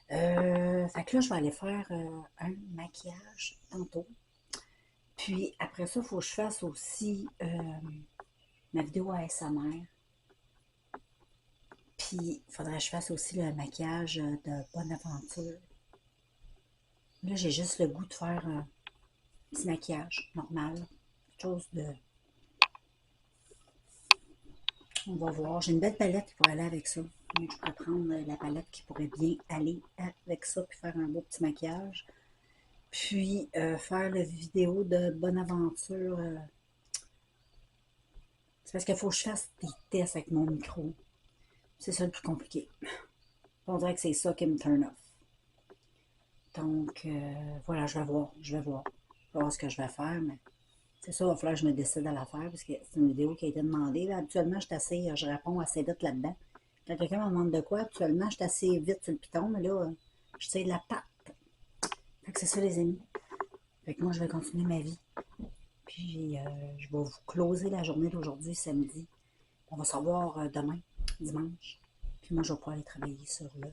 Fait que là, je vais aller faire un maquillage tantôt. Puis après ça, il faut que je fasse aussi ma vidéo ASMR. Puis il faudrait que je fasse aussi le maquillage de Bonne Aventure. Là, j'ai juste le goût de faire un petit maquillage normal. Quelque chose de. On va voir. J'ai une belle palette qui pourrait aller avec ça. Donc, je pourrais prendre la palette qui pourrait bien aller avec ça, puis faire un beau petit maquillage. Puis faire la vidéo de Bonne Aventure. C'est parce qu'il faut que je fasse des tests avec mon micro. C'est ça le plus compliqué. On dirait que c'est ça qui me turn off. Donc, voilà, je vais voir. Je vais voir. Je vais voir ce que je vais faire, mais c'est ça, il va falloir que je me décide à la faire parce que c'est une vidéo qui a été demandée. Là, habituellement, je réponds assez vite là-dedans. Quand quelqu'un me demande de quoi, habituellement, je suis assez vite sur le piton, mais là, je tire de la patte. Fait que c'est ça, les amis. Fait que moi, je vais continuer ma vie. Puis, je vais vous closer la journée d'aujourd'hui, samedi. On va se revoir demain, dimanche. Puis moi, je vais pouvoir aller travailler sur le